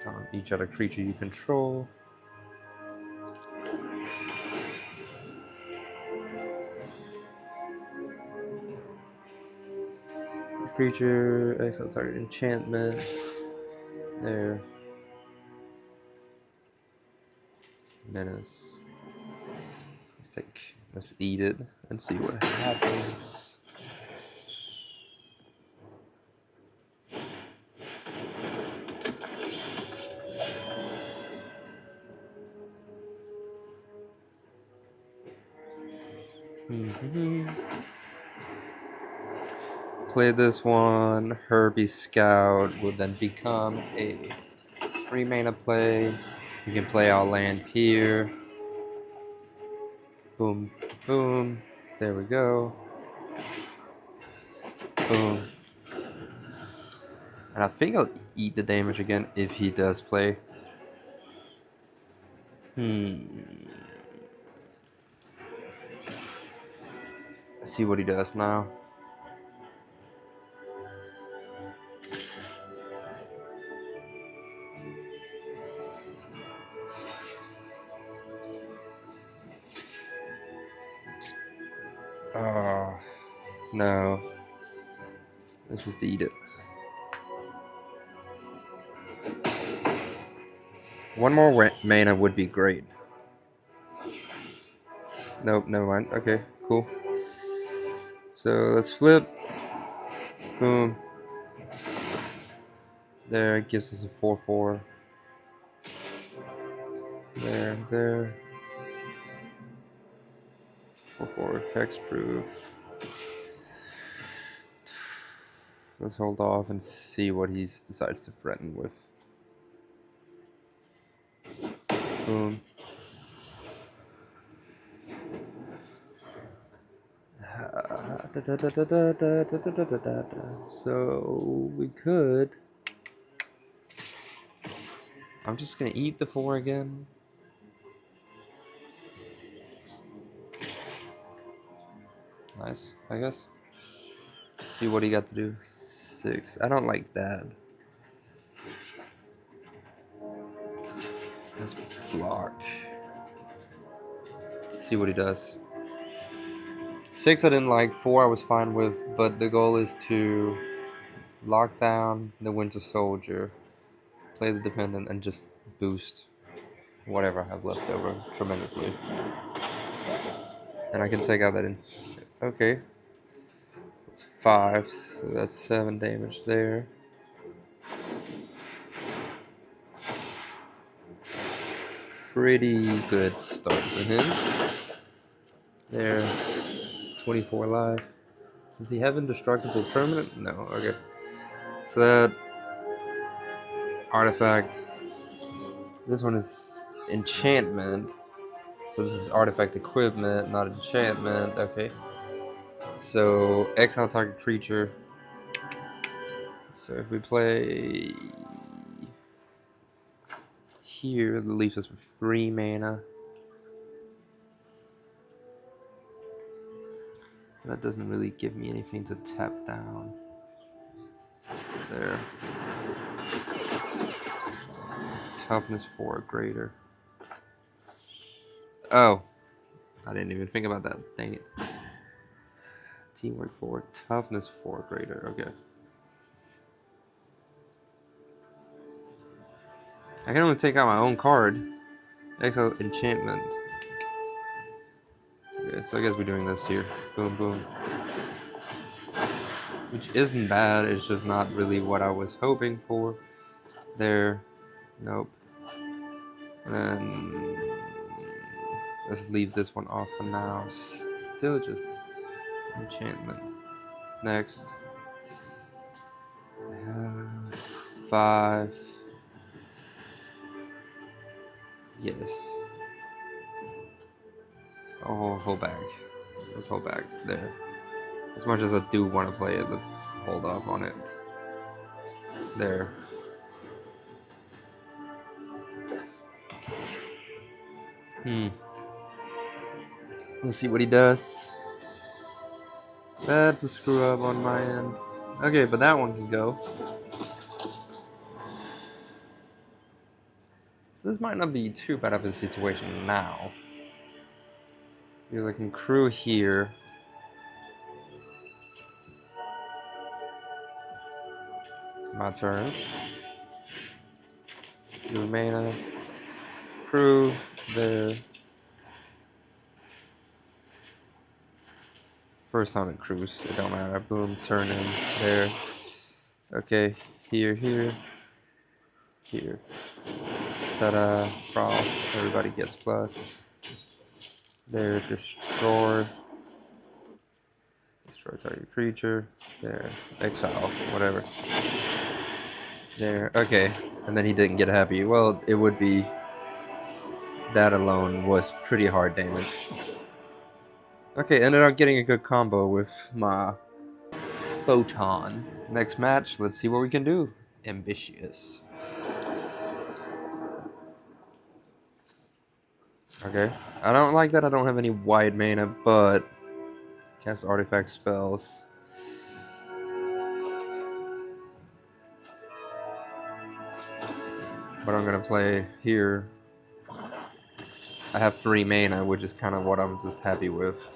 On each other creature you control. creature, exile target enchantment. There. Menace. Let's eat it and see what happens. Play this one. Herbie Scout will then become a 3-mana play. You can play our land here. Boom, boom. There we go. Boom. And I think I'll eat the damage again if he does play. Let's see what he does now. Oh, no. Let's just eat it. One more mana would be great. Nope, never mind. Okay, cool. So let's flip. Boom. There, it gives us a 4/4. There. 4/4 hexproof. Let's hold off and see what he decides to threaten with. Boom. So we could. I'm just gonna eat the 4 again. Nice, I guess. See what he got to do. 6. I don't like that. Let's block. See what he does. 6 I didn't like. 4 I was fine with, but the goal is to lock down the Winter Soldier, play the dependent, and just boost whatever I have left over tremendously. And I can take out that in. Okay. That's 5, so that's 7 damage there. Pretty good start for him. There. 24 life. Does he have indestructible permanent? No, okay. So that artifact. This one is enchantment. So this is artifact equipment, not enchantment. Okay. So exile target creature. So if we play here, that leaves us with 3 mana. That doesn't really give me anything to tap down. There. Toughness 4 greater. Oh. I didn't even think about that. Dang it. Teamwork 4. Toughness 4 greater. Okay. I can only take out my own card. Exile enchantment. Okay, so I guess we're doing this here. Boom, boom. Which isn't bad, it's just not really what I was hoping for. There. Nope. And then let's leave this one off for now. Still just enchantment. Next. 5. Yes. Oh, hold back. Let's hold back. There. As much as I do want to play it, let's hold off on it. There. Let's see what he does. That's a screw up on my end. Okay, but that one can go. So this might not be too bad of a situation now. Because I can crew here. My turn. Your mana. Crew. There. First time it crews. It don't matter. Boom. Turn in. There. Okay. Here. Here. Here. Ta-da. Frost. Everybody gets plus. There. Destroy. Destroy target creature. There. Exile. Whatever. There. Okay. And then he didn't get happy. Well, it would be. That alone was pretty hard damage. Okay, ended up getting a good combo with my Photon. Next match, let's see what we can do. Ambitious. Okay. I don't like that I don't have any wide mana, but cast artifact spells. But I'm gonna play here. I have 3 mana, which is kind of what I'm just happy with.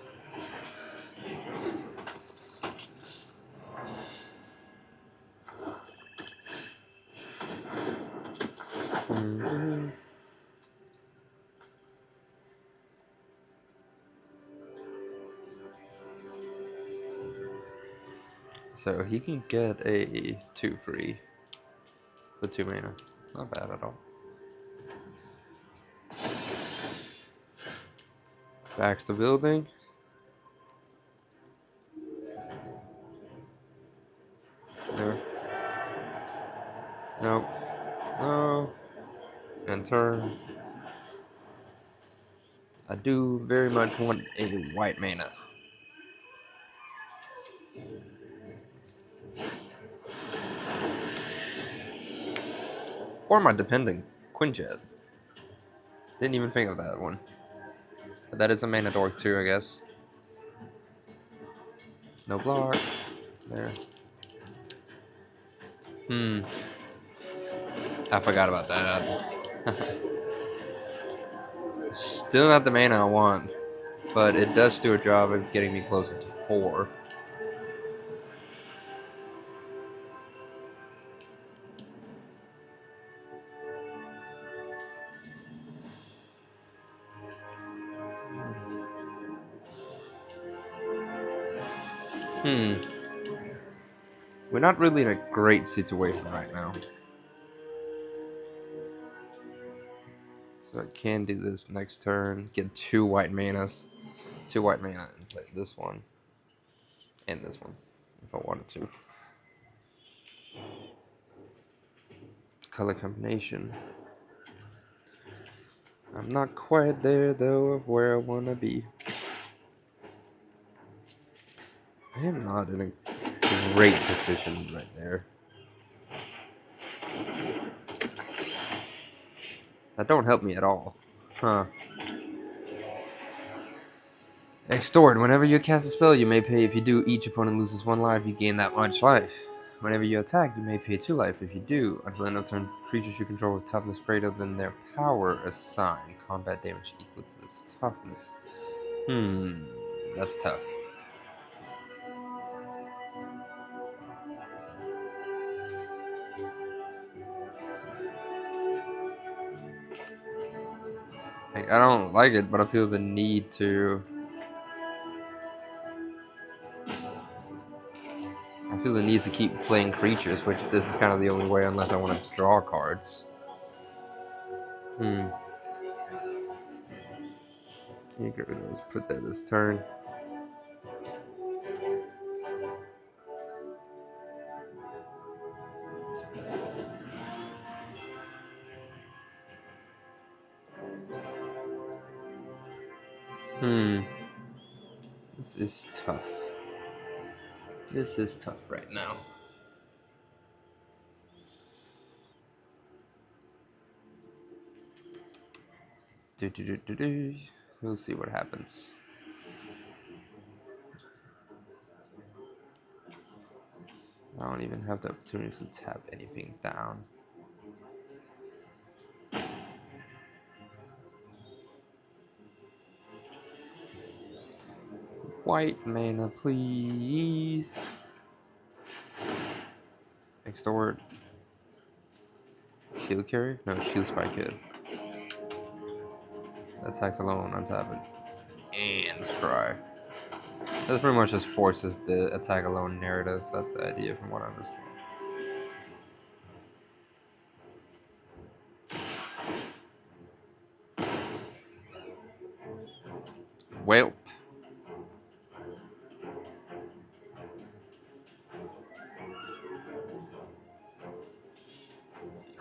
So he can get a 2 free with 2 mana. Not bad at all. Backs the building. There. Nope. No. And turn. I do very much want a white mana. Or my depending Quinjet. Didn't even think of that one. But that is a mana dork too, I guess. No block. There. I forgot about that. Still not the mana I want. But it does do a job of getting me closer to 4. We're not really in a great situation right now. So I can do this next turn. Get 2 white manas. 2 white mana and play this one. And this one. If I wanted to. Color combination. I'm not quite there though of where I want to be. I am not in a great position right there. That don't help me at all. Huh. Extort. Whenever you cast a spell, you may pay. If you do, each opponent loses 1 life. You gain that much life. Whenever you attack, you may pay 2 life. If you do, until end of turn, creatures you control with toughness greater than their power assign combat damage equal to its toughness. That's tough. I don't like it, but I feel the need to. I feel the need to keep playing creatures, which this is kind of the only way, unless I want to draw cards. You get rid of those. Put that this turn. This is tough. This is tough right now. We'll see what happens. I don't even have the opportunity to tap anything down. White mana, please. Extort. Shield carry? No, shield spike kid. Attack alone, untap it. And scry. This pretty much just forces the attack alone narrative. That's the idea from what I understand. Well.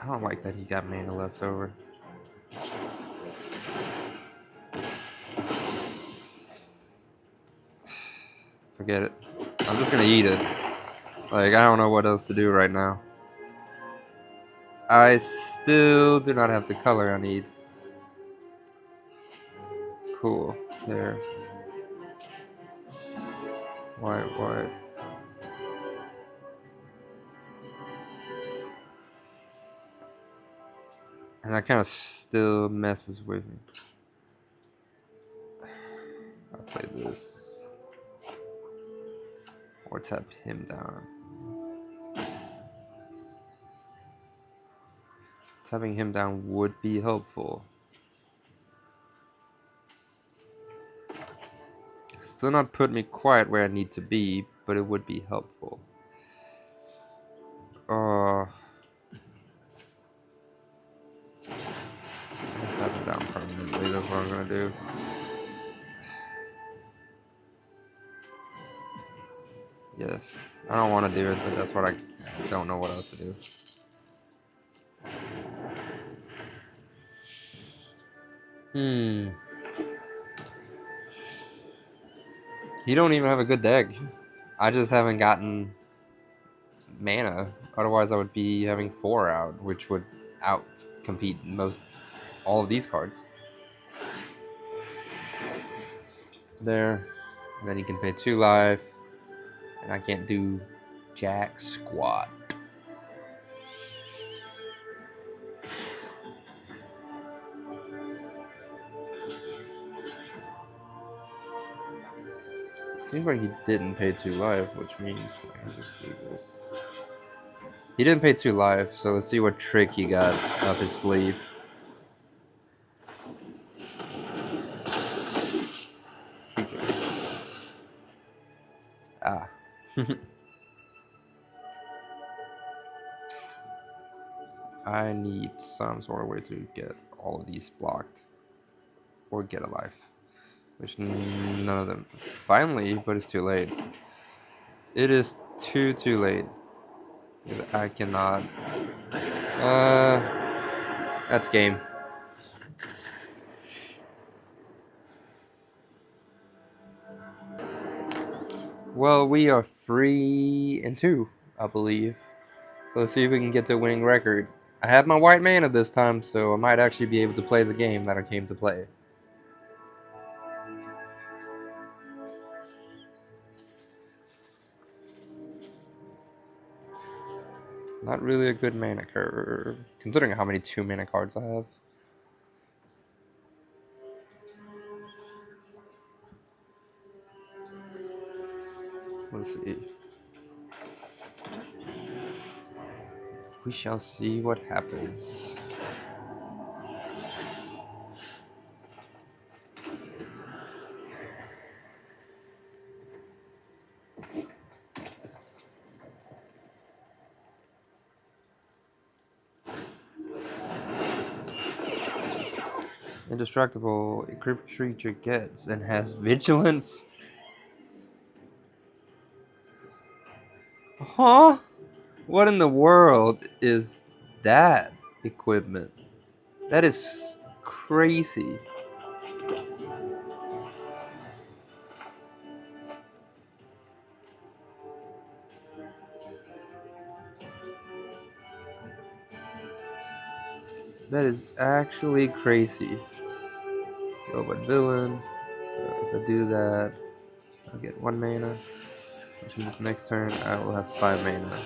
I don't like that he got mana left over. Forget it. I'm just gonna eat it. Like, I don't know what else to do right now. I still do not have the color I need. Cool. There. White. And that kind of still messes with me. I'll play this. Or tap him down. Tapping him down would be helpful. Still not put me quite where I need to be, but it would be helpful. Tap him down permanently, that's what I'm gonna do. Yes. I don't want to do it, but that's what I don't know what else to do. He don't even have a good deck. I just haven't gotten mana. Otherwise, I would be having 4 out, which would out compete all of these cards. There. And then he can pay 2 life. And I can't do jack squat. Seems like he didn't pay 2 life, which means I can just do this. He didn't pay 2 life, so let's see what trick he got up his sleeve. Ah. I need some sort of way to get all of these blocked. Or get a life. Which none of them. Finally, but it's too late. It is too late. I cannot. That's game. Well, we are 3-2, I believe. So let's see if we can get to a winning record. I have my white mana this time, so I might actually be able to play the game that I came to play. Not really a good mana curve, considering how many 2 mana cards I have. Let's see. We shall see what happens. Indestructible, a creature gets and has vigilance. Huh? What in the world is that equipment? That is crazy. That is actually crazy. Robot villain. So if I do that, I'll get 1 mana. Which means next turn I will have 5 mana.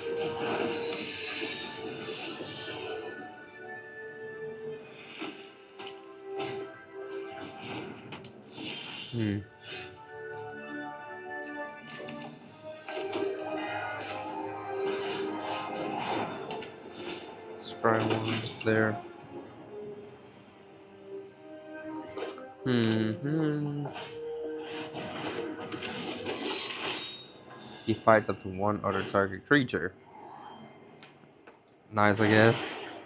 Try one there. He fights up to one other target creature. Nice, I guess.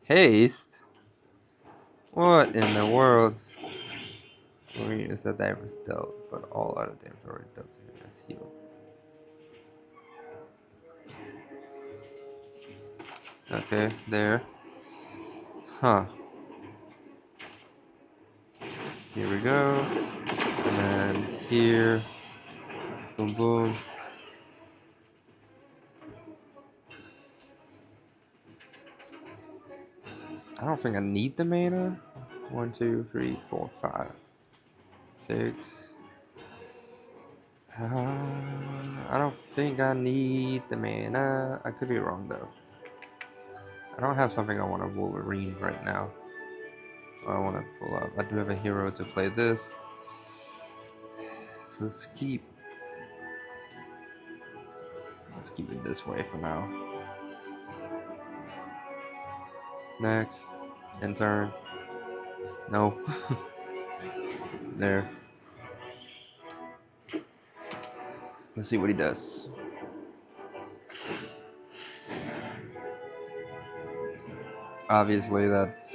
Haste? What in the world? Is that damage dealt, but all other damage already dealt to him as healed. Okay, there. Huh. Here we go. And then here. Boom, boom. I don't think I need the mana. 1, 2, 3, 4, 5, 6. I don't think I need the mana. I could be wrong though. I don't have something I want to Wolverine right now. I want to pull up. I do have a hero to play this. So let's keep it this way for now. Next. End turn. No. There. Let's see what he does. Obviously, that's...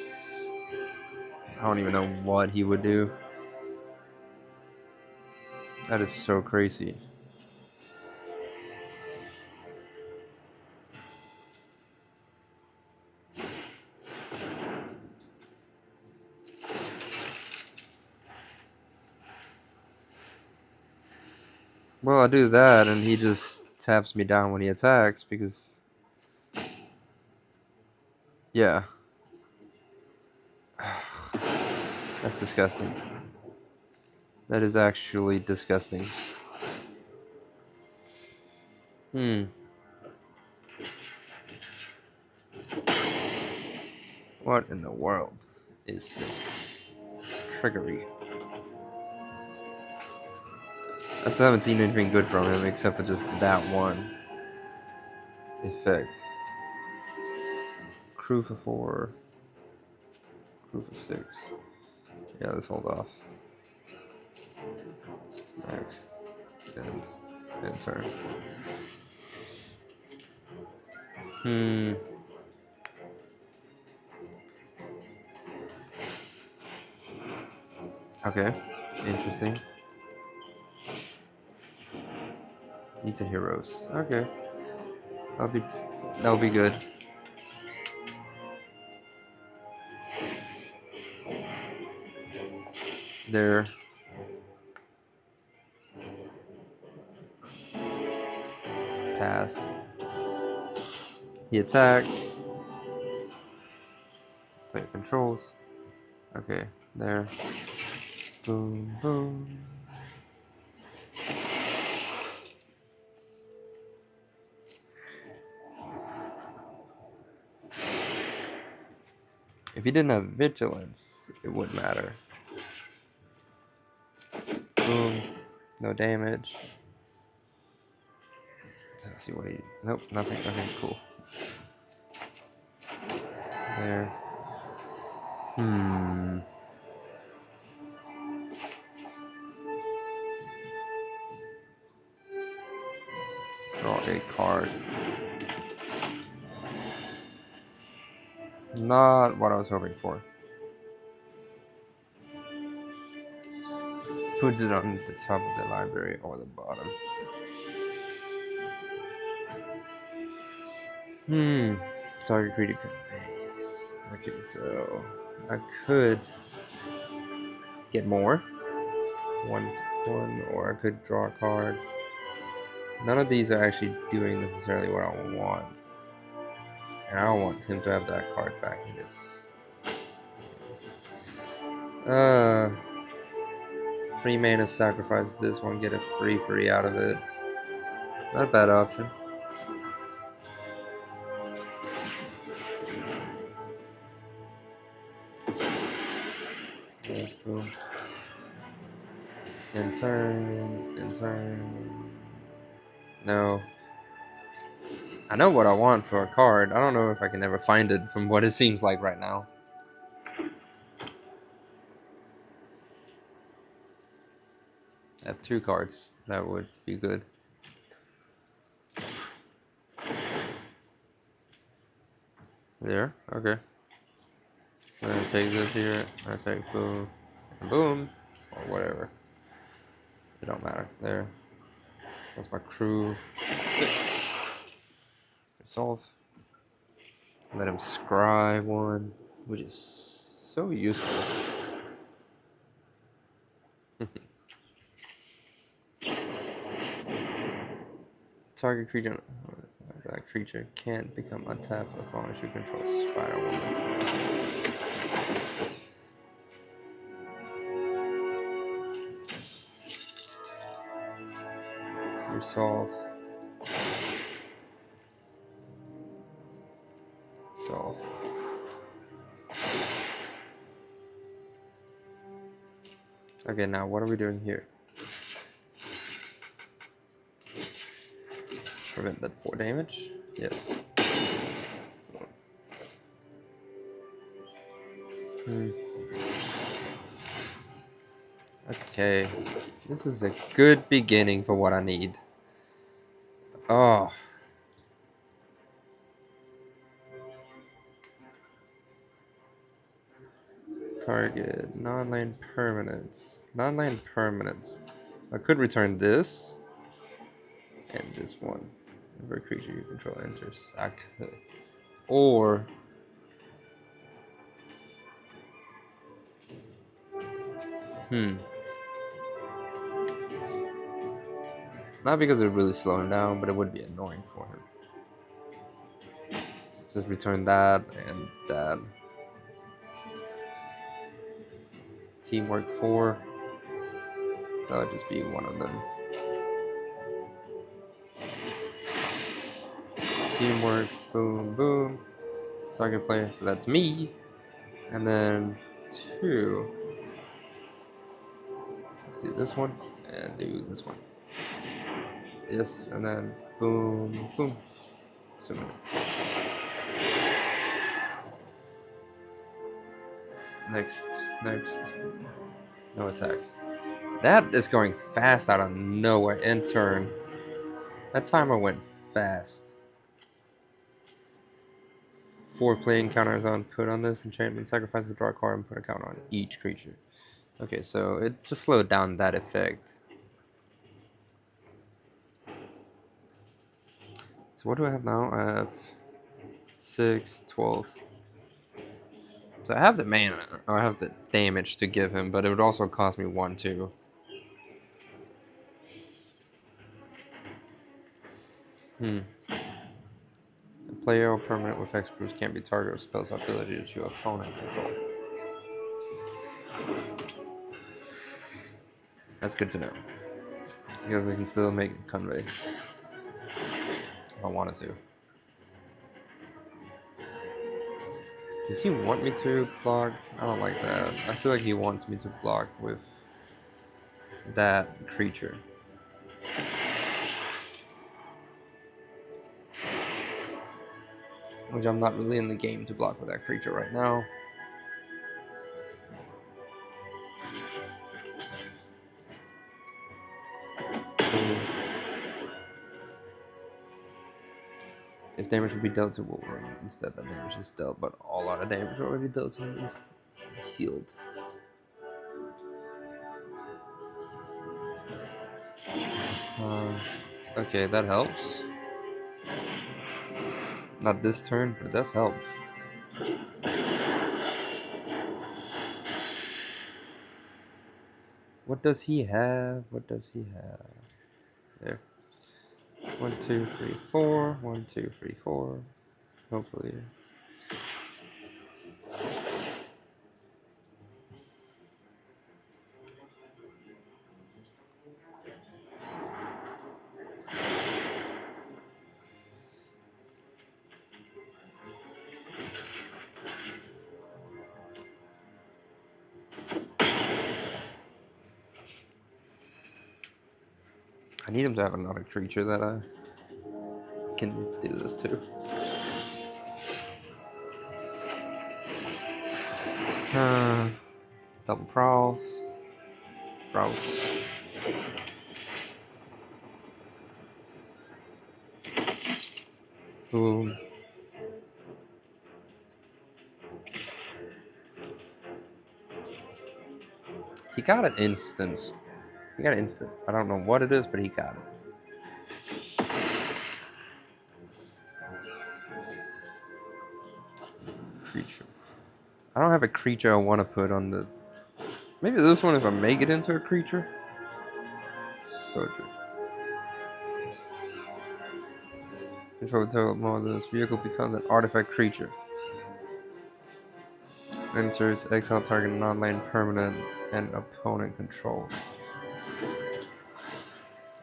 I don't even know what he would do. That is so crazy. Well, I do that, and he just taps me down when he attacks, because... Yeah. That's disgusting. That is actually disgusting. What in the world is this trickery? I still haven't seen anything good from him except for just that one effect. Crew for 4. Crew for 6. Yeah, let's hold off. Next. End turn. Okay. Interesting. These are heroes. Okay. That'll be good. There. Pass. He attacks. Play controls. Okay, there. Boom, boom. If he didn't have vigilance, it wouldn't matter. Boom. No damage. Let's see what he... Nope, nothing. Cool. There. Draw a card. Not what I was hoping for. Puts it on the top of the library or the bottom. Target creature. Nice. Okay, so I could get more. One, or I could draw a card. None of these are actually doing necessarily what I want. And I don't want him to have that card back in this. 3 mana, sacrifice this one, get a free out of it. Not a bad option. Boom. End turn. No. I know what I want for a card. I don't know if I can ever find it from what it seems like right now. I have 2 cards. That would be good. There? Okay. I'm gonna take this here. I take boom. And boom. Or whatever. It don't matter. There. That's my crew. 6. Resolve. Let him scry 1, which is so useful. Target creature. That creature can't become untapped as long as you control Spider Woman. Resolve. Resolve. Okay, now what are we doing here? Prevent that 4 damage? Yes. Okay. This is a good beginning for what I need. Oh. Target. Non-land permanents. Non-land permanents. I could return this. And this one. Every creature you control enters. I could. Or... Not because it would really slow him down, but it would be annoying for him. Just return that and that. Teamwork 4. That would just be one of them. Teamwork, boom, boom. Target player, so that's me. And then 2. Let's do this one and do this one. Yes, and then boom, boom. Summon it. Next. No attack. That is going fast out of nowhere. End turn. That timer went fast. 4 playing counters on. Put on this enchantment. Sacrifice the draw card and put a counter on each creature. Okay, so it just slowed down that effect. So what do I have now? I have 6, 12. So I have the mana, or I have the damage to give him, but it would also cost me 1, 2. A player or permanent with hexproof can't be targeted with spells or abilities your opponent control. That's good to know. Because I can still make it convey. If I wanted to. Does he want me to block? I don't like that. I feel like he wants me to block with that creature. Which I'm not really in the game to block with that creature right now. If damage would be dealt to Wolverine, instead that damage is dealt, but all out of damage already dealt to him is healed. Okay, that helps. Not this turn, but it does help. What does he have? What does he have? There. 1, 2, 3, 4. 1, 2, 3, 4. Hopefully. I need him to have another creature that I can do this to. Double prowls. Boom. He got an instant. He got an instant. I don't know what it is, but he got it. Creature. I don't have a creature I want to put on the... Maybe this one if I make it into a creature. Soldier. Control total more of this vehicle becomes an artifact creature. Enters, exile target non-land permanent and opponent control.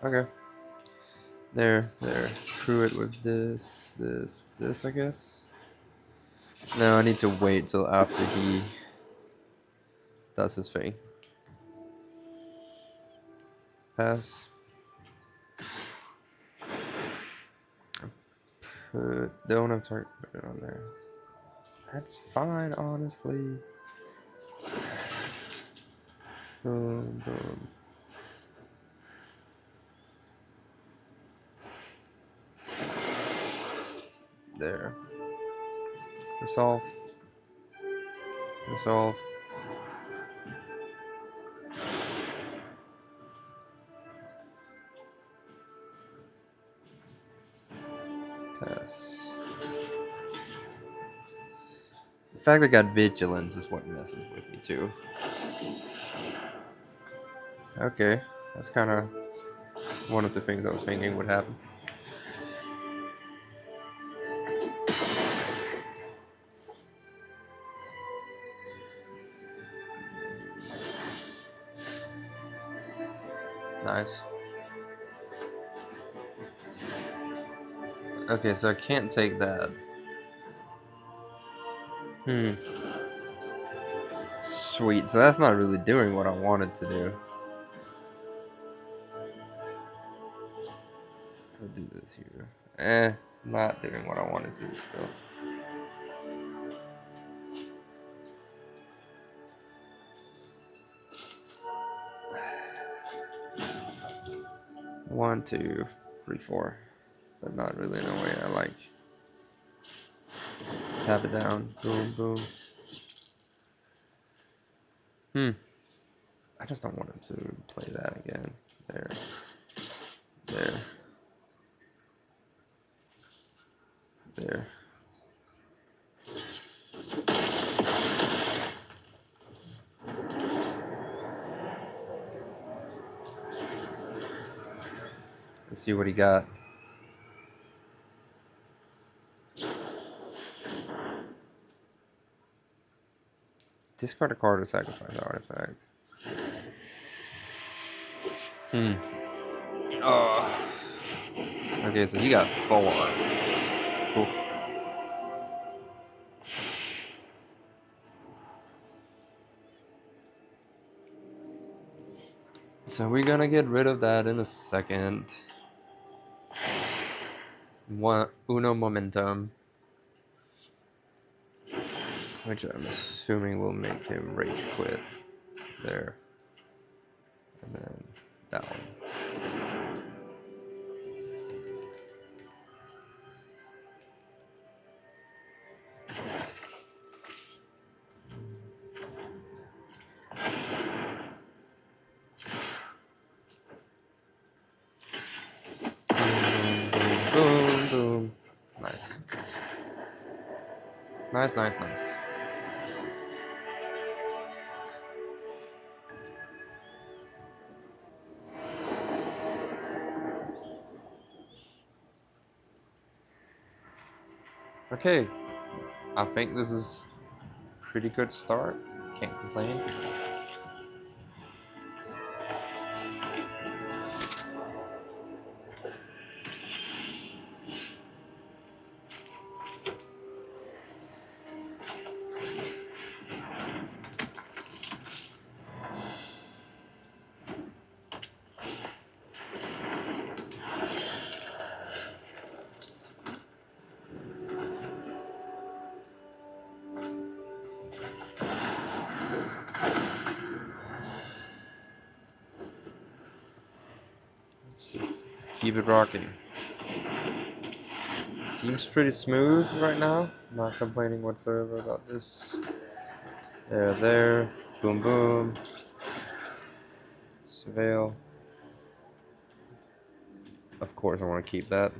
Okay. There. Screw it with this, I guess. No, I need to wait till after he does his thing. Pass. Don't have target, put it on there. That's fine, honestly. Boom. There. Resolve. Pass. The fact I got vigilance is what messes with me too. Okay, that's kind of one of the things I was thinking would happen. Nice. Okay, so I can't take that. Sweet, so that's not really doing what I wanted to do. I'll do this here. Not doing what I wanted to still. One, two, three, four. But not really in a way I like. Tap it down. Boom. I just don't want him to play that again. There. Let's see what he got. Discard a card or sacrifice an artifact. Oh. Okay, so he got 4. Cool. So we're gonna get rid of that in a second. Uno momentum. Which I'm assuming will make him rage quit. There. And then that one. Boom. Nice. Okay. I think this is a pretty good start. Can't complain. keep it rocking. Seems pretty smooth right now. Not complaining whatsoever about this. There. Boom, boom. Surveil. Of course, I want to keep that.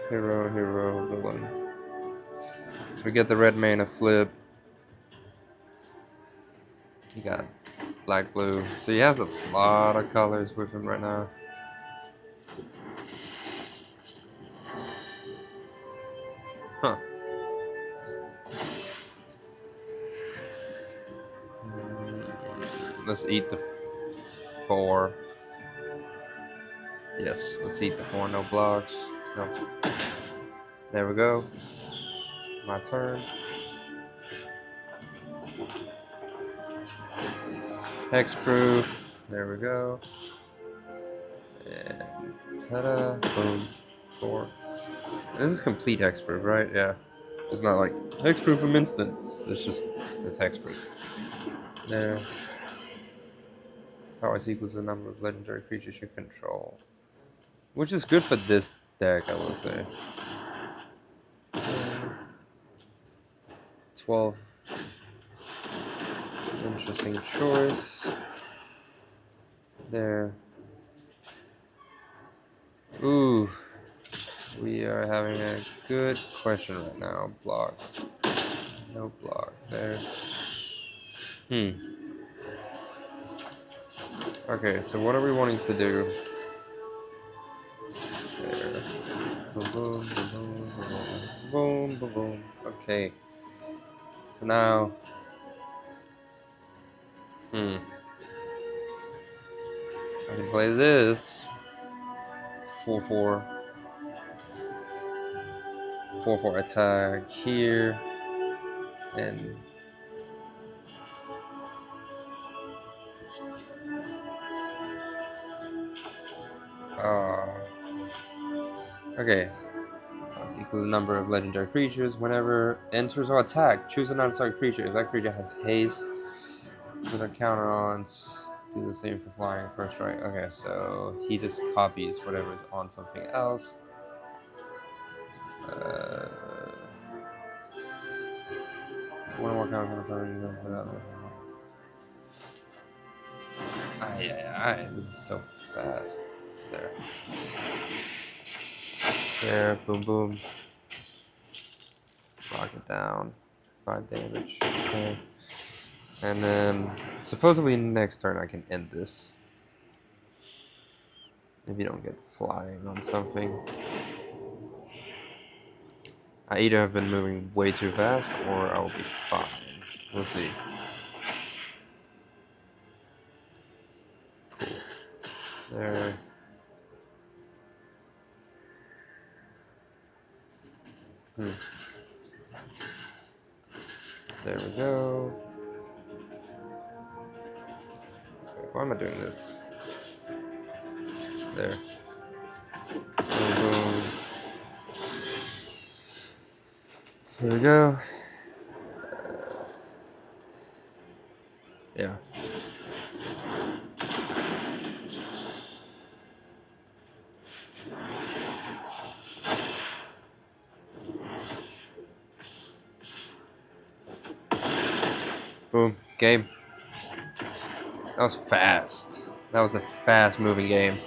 Hero, villain. So we get the red mana flip. He got black, blue. So he has a lot of colors with him right now. Huh. Let's eat the 4. Yes, let's eat the 4. No blocks. No. There we go. My turn. Hexproof. There we go. And ta-da. Boom. 4. This is complete hexproof, right? Yeah. It's not like hexproof from instance. It's hexproof. There. Power equals the number of legendary creatures you control. Which is good for this deck, I will say. 12. Interesting choice. There. Ooh. We are having a good question right now. Block. No block. There. Okay, so what are we wanting to do? There. Boom, boom, boom, boom, boom, boom, boom, boom. Okay. So now. I can play this. 4/4. 4/4 attack here. And. Okay. That's equal to the number of legendary creatures. Whenever enters or attack, choose an outside creature. If that creature has haste, with a counter on, do the same for flying first strike. Okay, so he just copies whatever is on something else. One more counter for that one. This is so fast. There. There, boom, boom. Lock it down. 5 damage. Okay. And then, supposedly next turn I can end this. If you don't get flying on something. I either have been moving way too fast, or I will be fine. We'll see. Cool. There. There we go. Why am I doing this? There. Boom, boom. Here we go. Yeah. Boom. Game. That was fast. That was a fast moving game.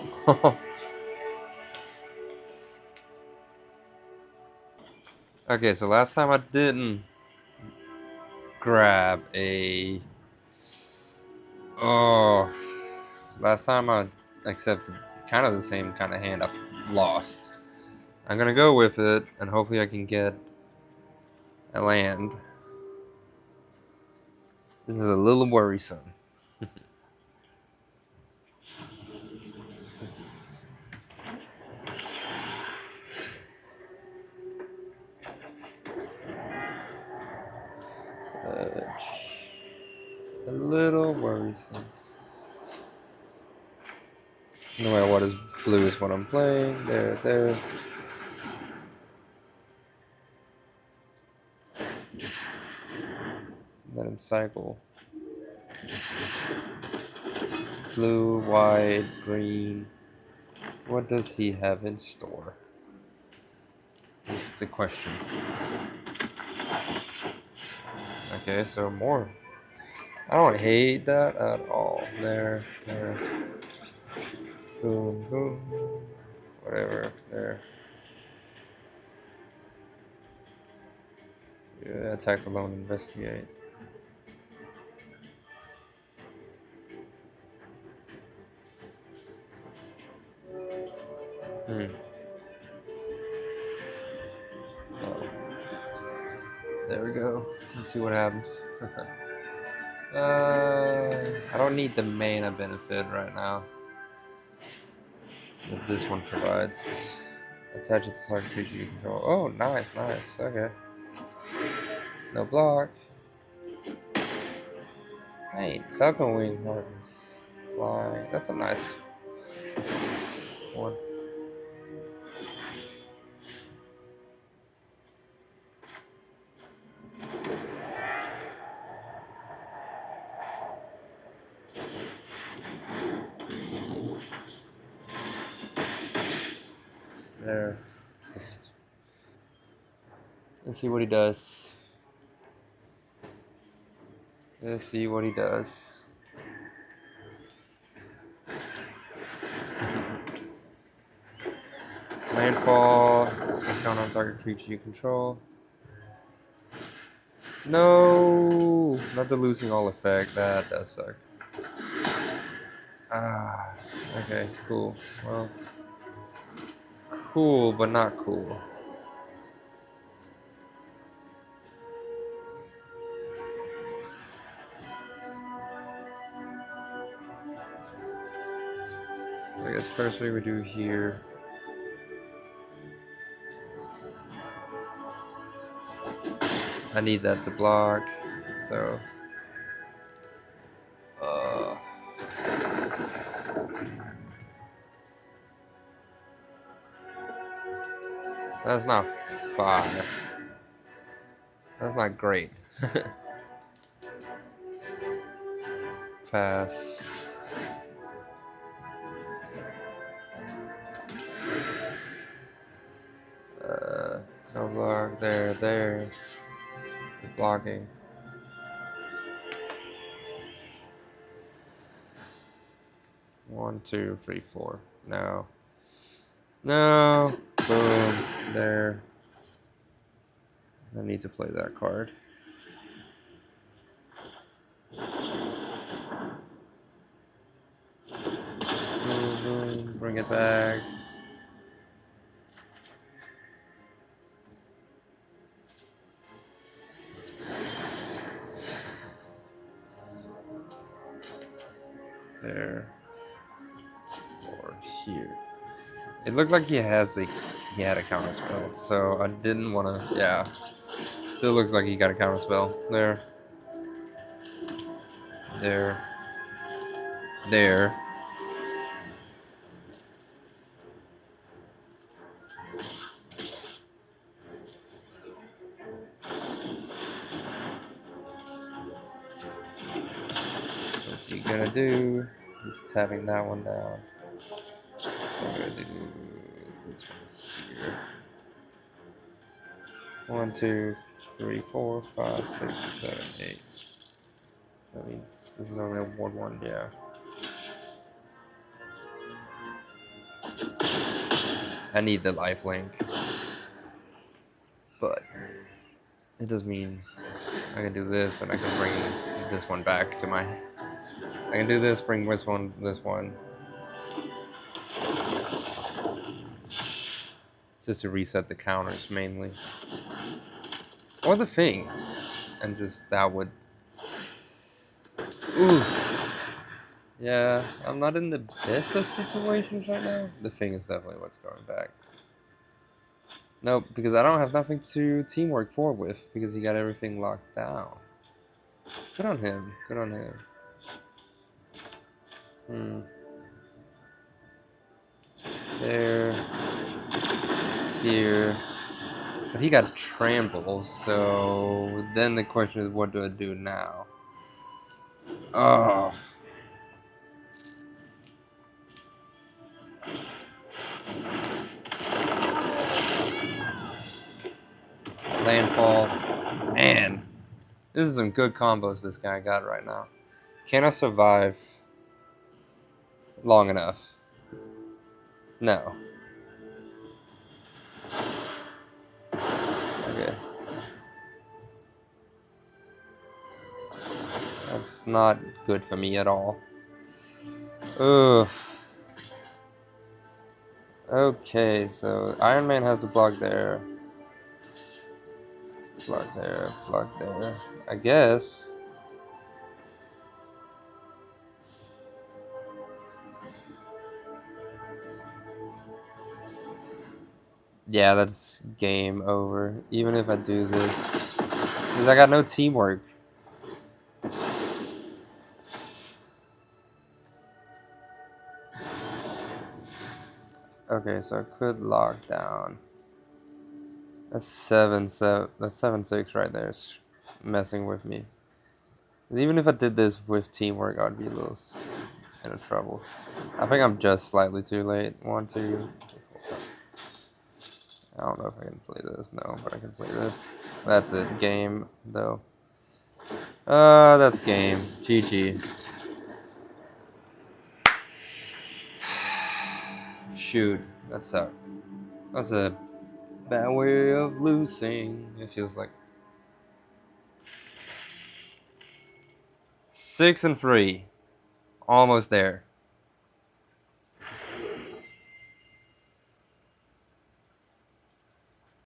Okay, so last time I didn't grab a... last time I accepted kind of the same kind of hand. I lost. I'm gonna go with it, and hopefully I can get a land. This is a little worrisome. A little worrisome. No matter what is blue is what I'm playing. There. cycle. Blue, white, green. What does he have in store? Is the question. Okay, so more. I don't hate that at all. There. Boom, boom. Whatever. There. Yeah, attack alone, investigate. Oh. There we go. Let's see what happens. I don't need the mana benefit right now that this one provides. Attach it to target creature you control. Oh, nice. Okay. No block. Hey, Falcon Wing Hardens. Fly. That's a nice one. There. Just let's see what he does. Landfall. Count on target creature you control. No! Not the losing all effect. That does suck. Ah. Okay, cool. Well. Cool, but not cool. I guess first what we do here. I need that to block, so that's not 5. That's not great. Pass. No block. There. Blocking. One, 2, 3, 4. No. Boom. There. I need to play that card. Boom. Bring it back. There. Or here. It looked like he had a counter spell, so I didn't want to. Yeah. Still looks like he got a counter spell. There. What's he gonna do? He's tapping that one down. So I'm gonna do this one here. 1, 2, 3, 4, 5, 6, 7, 8. That means this is only a 1/1, yeah. I need the lifelink. But it does mean I can do this and I can bring this one back to my. I can do this, bring this one. Just to reset the counters mainly. Or the thing. And just that would. Ooh. Yeah, I'm not in the best of situations right now. The thing is definitely what's going back. Nope, because I don't have nothing to teamwork forward with because he got everything locked down. Good on him. There. Here. But he got trample, so then the question is, what do I do now? Oh. Landfall. Man. This is some good combos this guy got right now. Can I survive long enough? No. Okay. That's not good for me at all. Ugh. Okay, so Iron Man has to block there. Block there, block there. I guess. Yeah, that's game over. Even if I do this. Because I got no teamwork. Okay, so I could lock down. That's 7-7. That's 7-6 right there. It's messing with me. Even if I did this with teamwork, I'd be a little in trouble. I think I'm just slightly too late. 1, 2. I don't know if I can play this. No, but I can play this. That's it. Game, though. That's game. GG. Shoot. That sucked. That's a bad way of losing. It feels like 6-3. Almost there.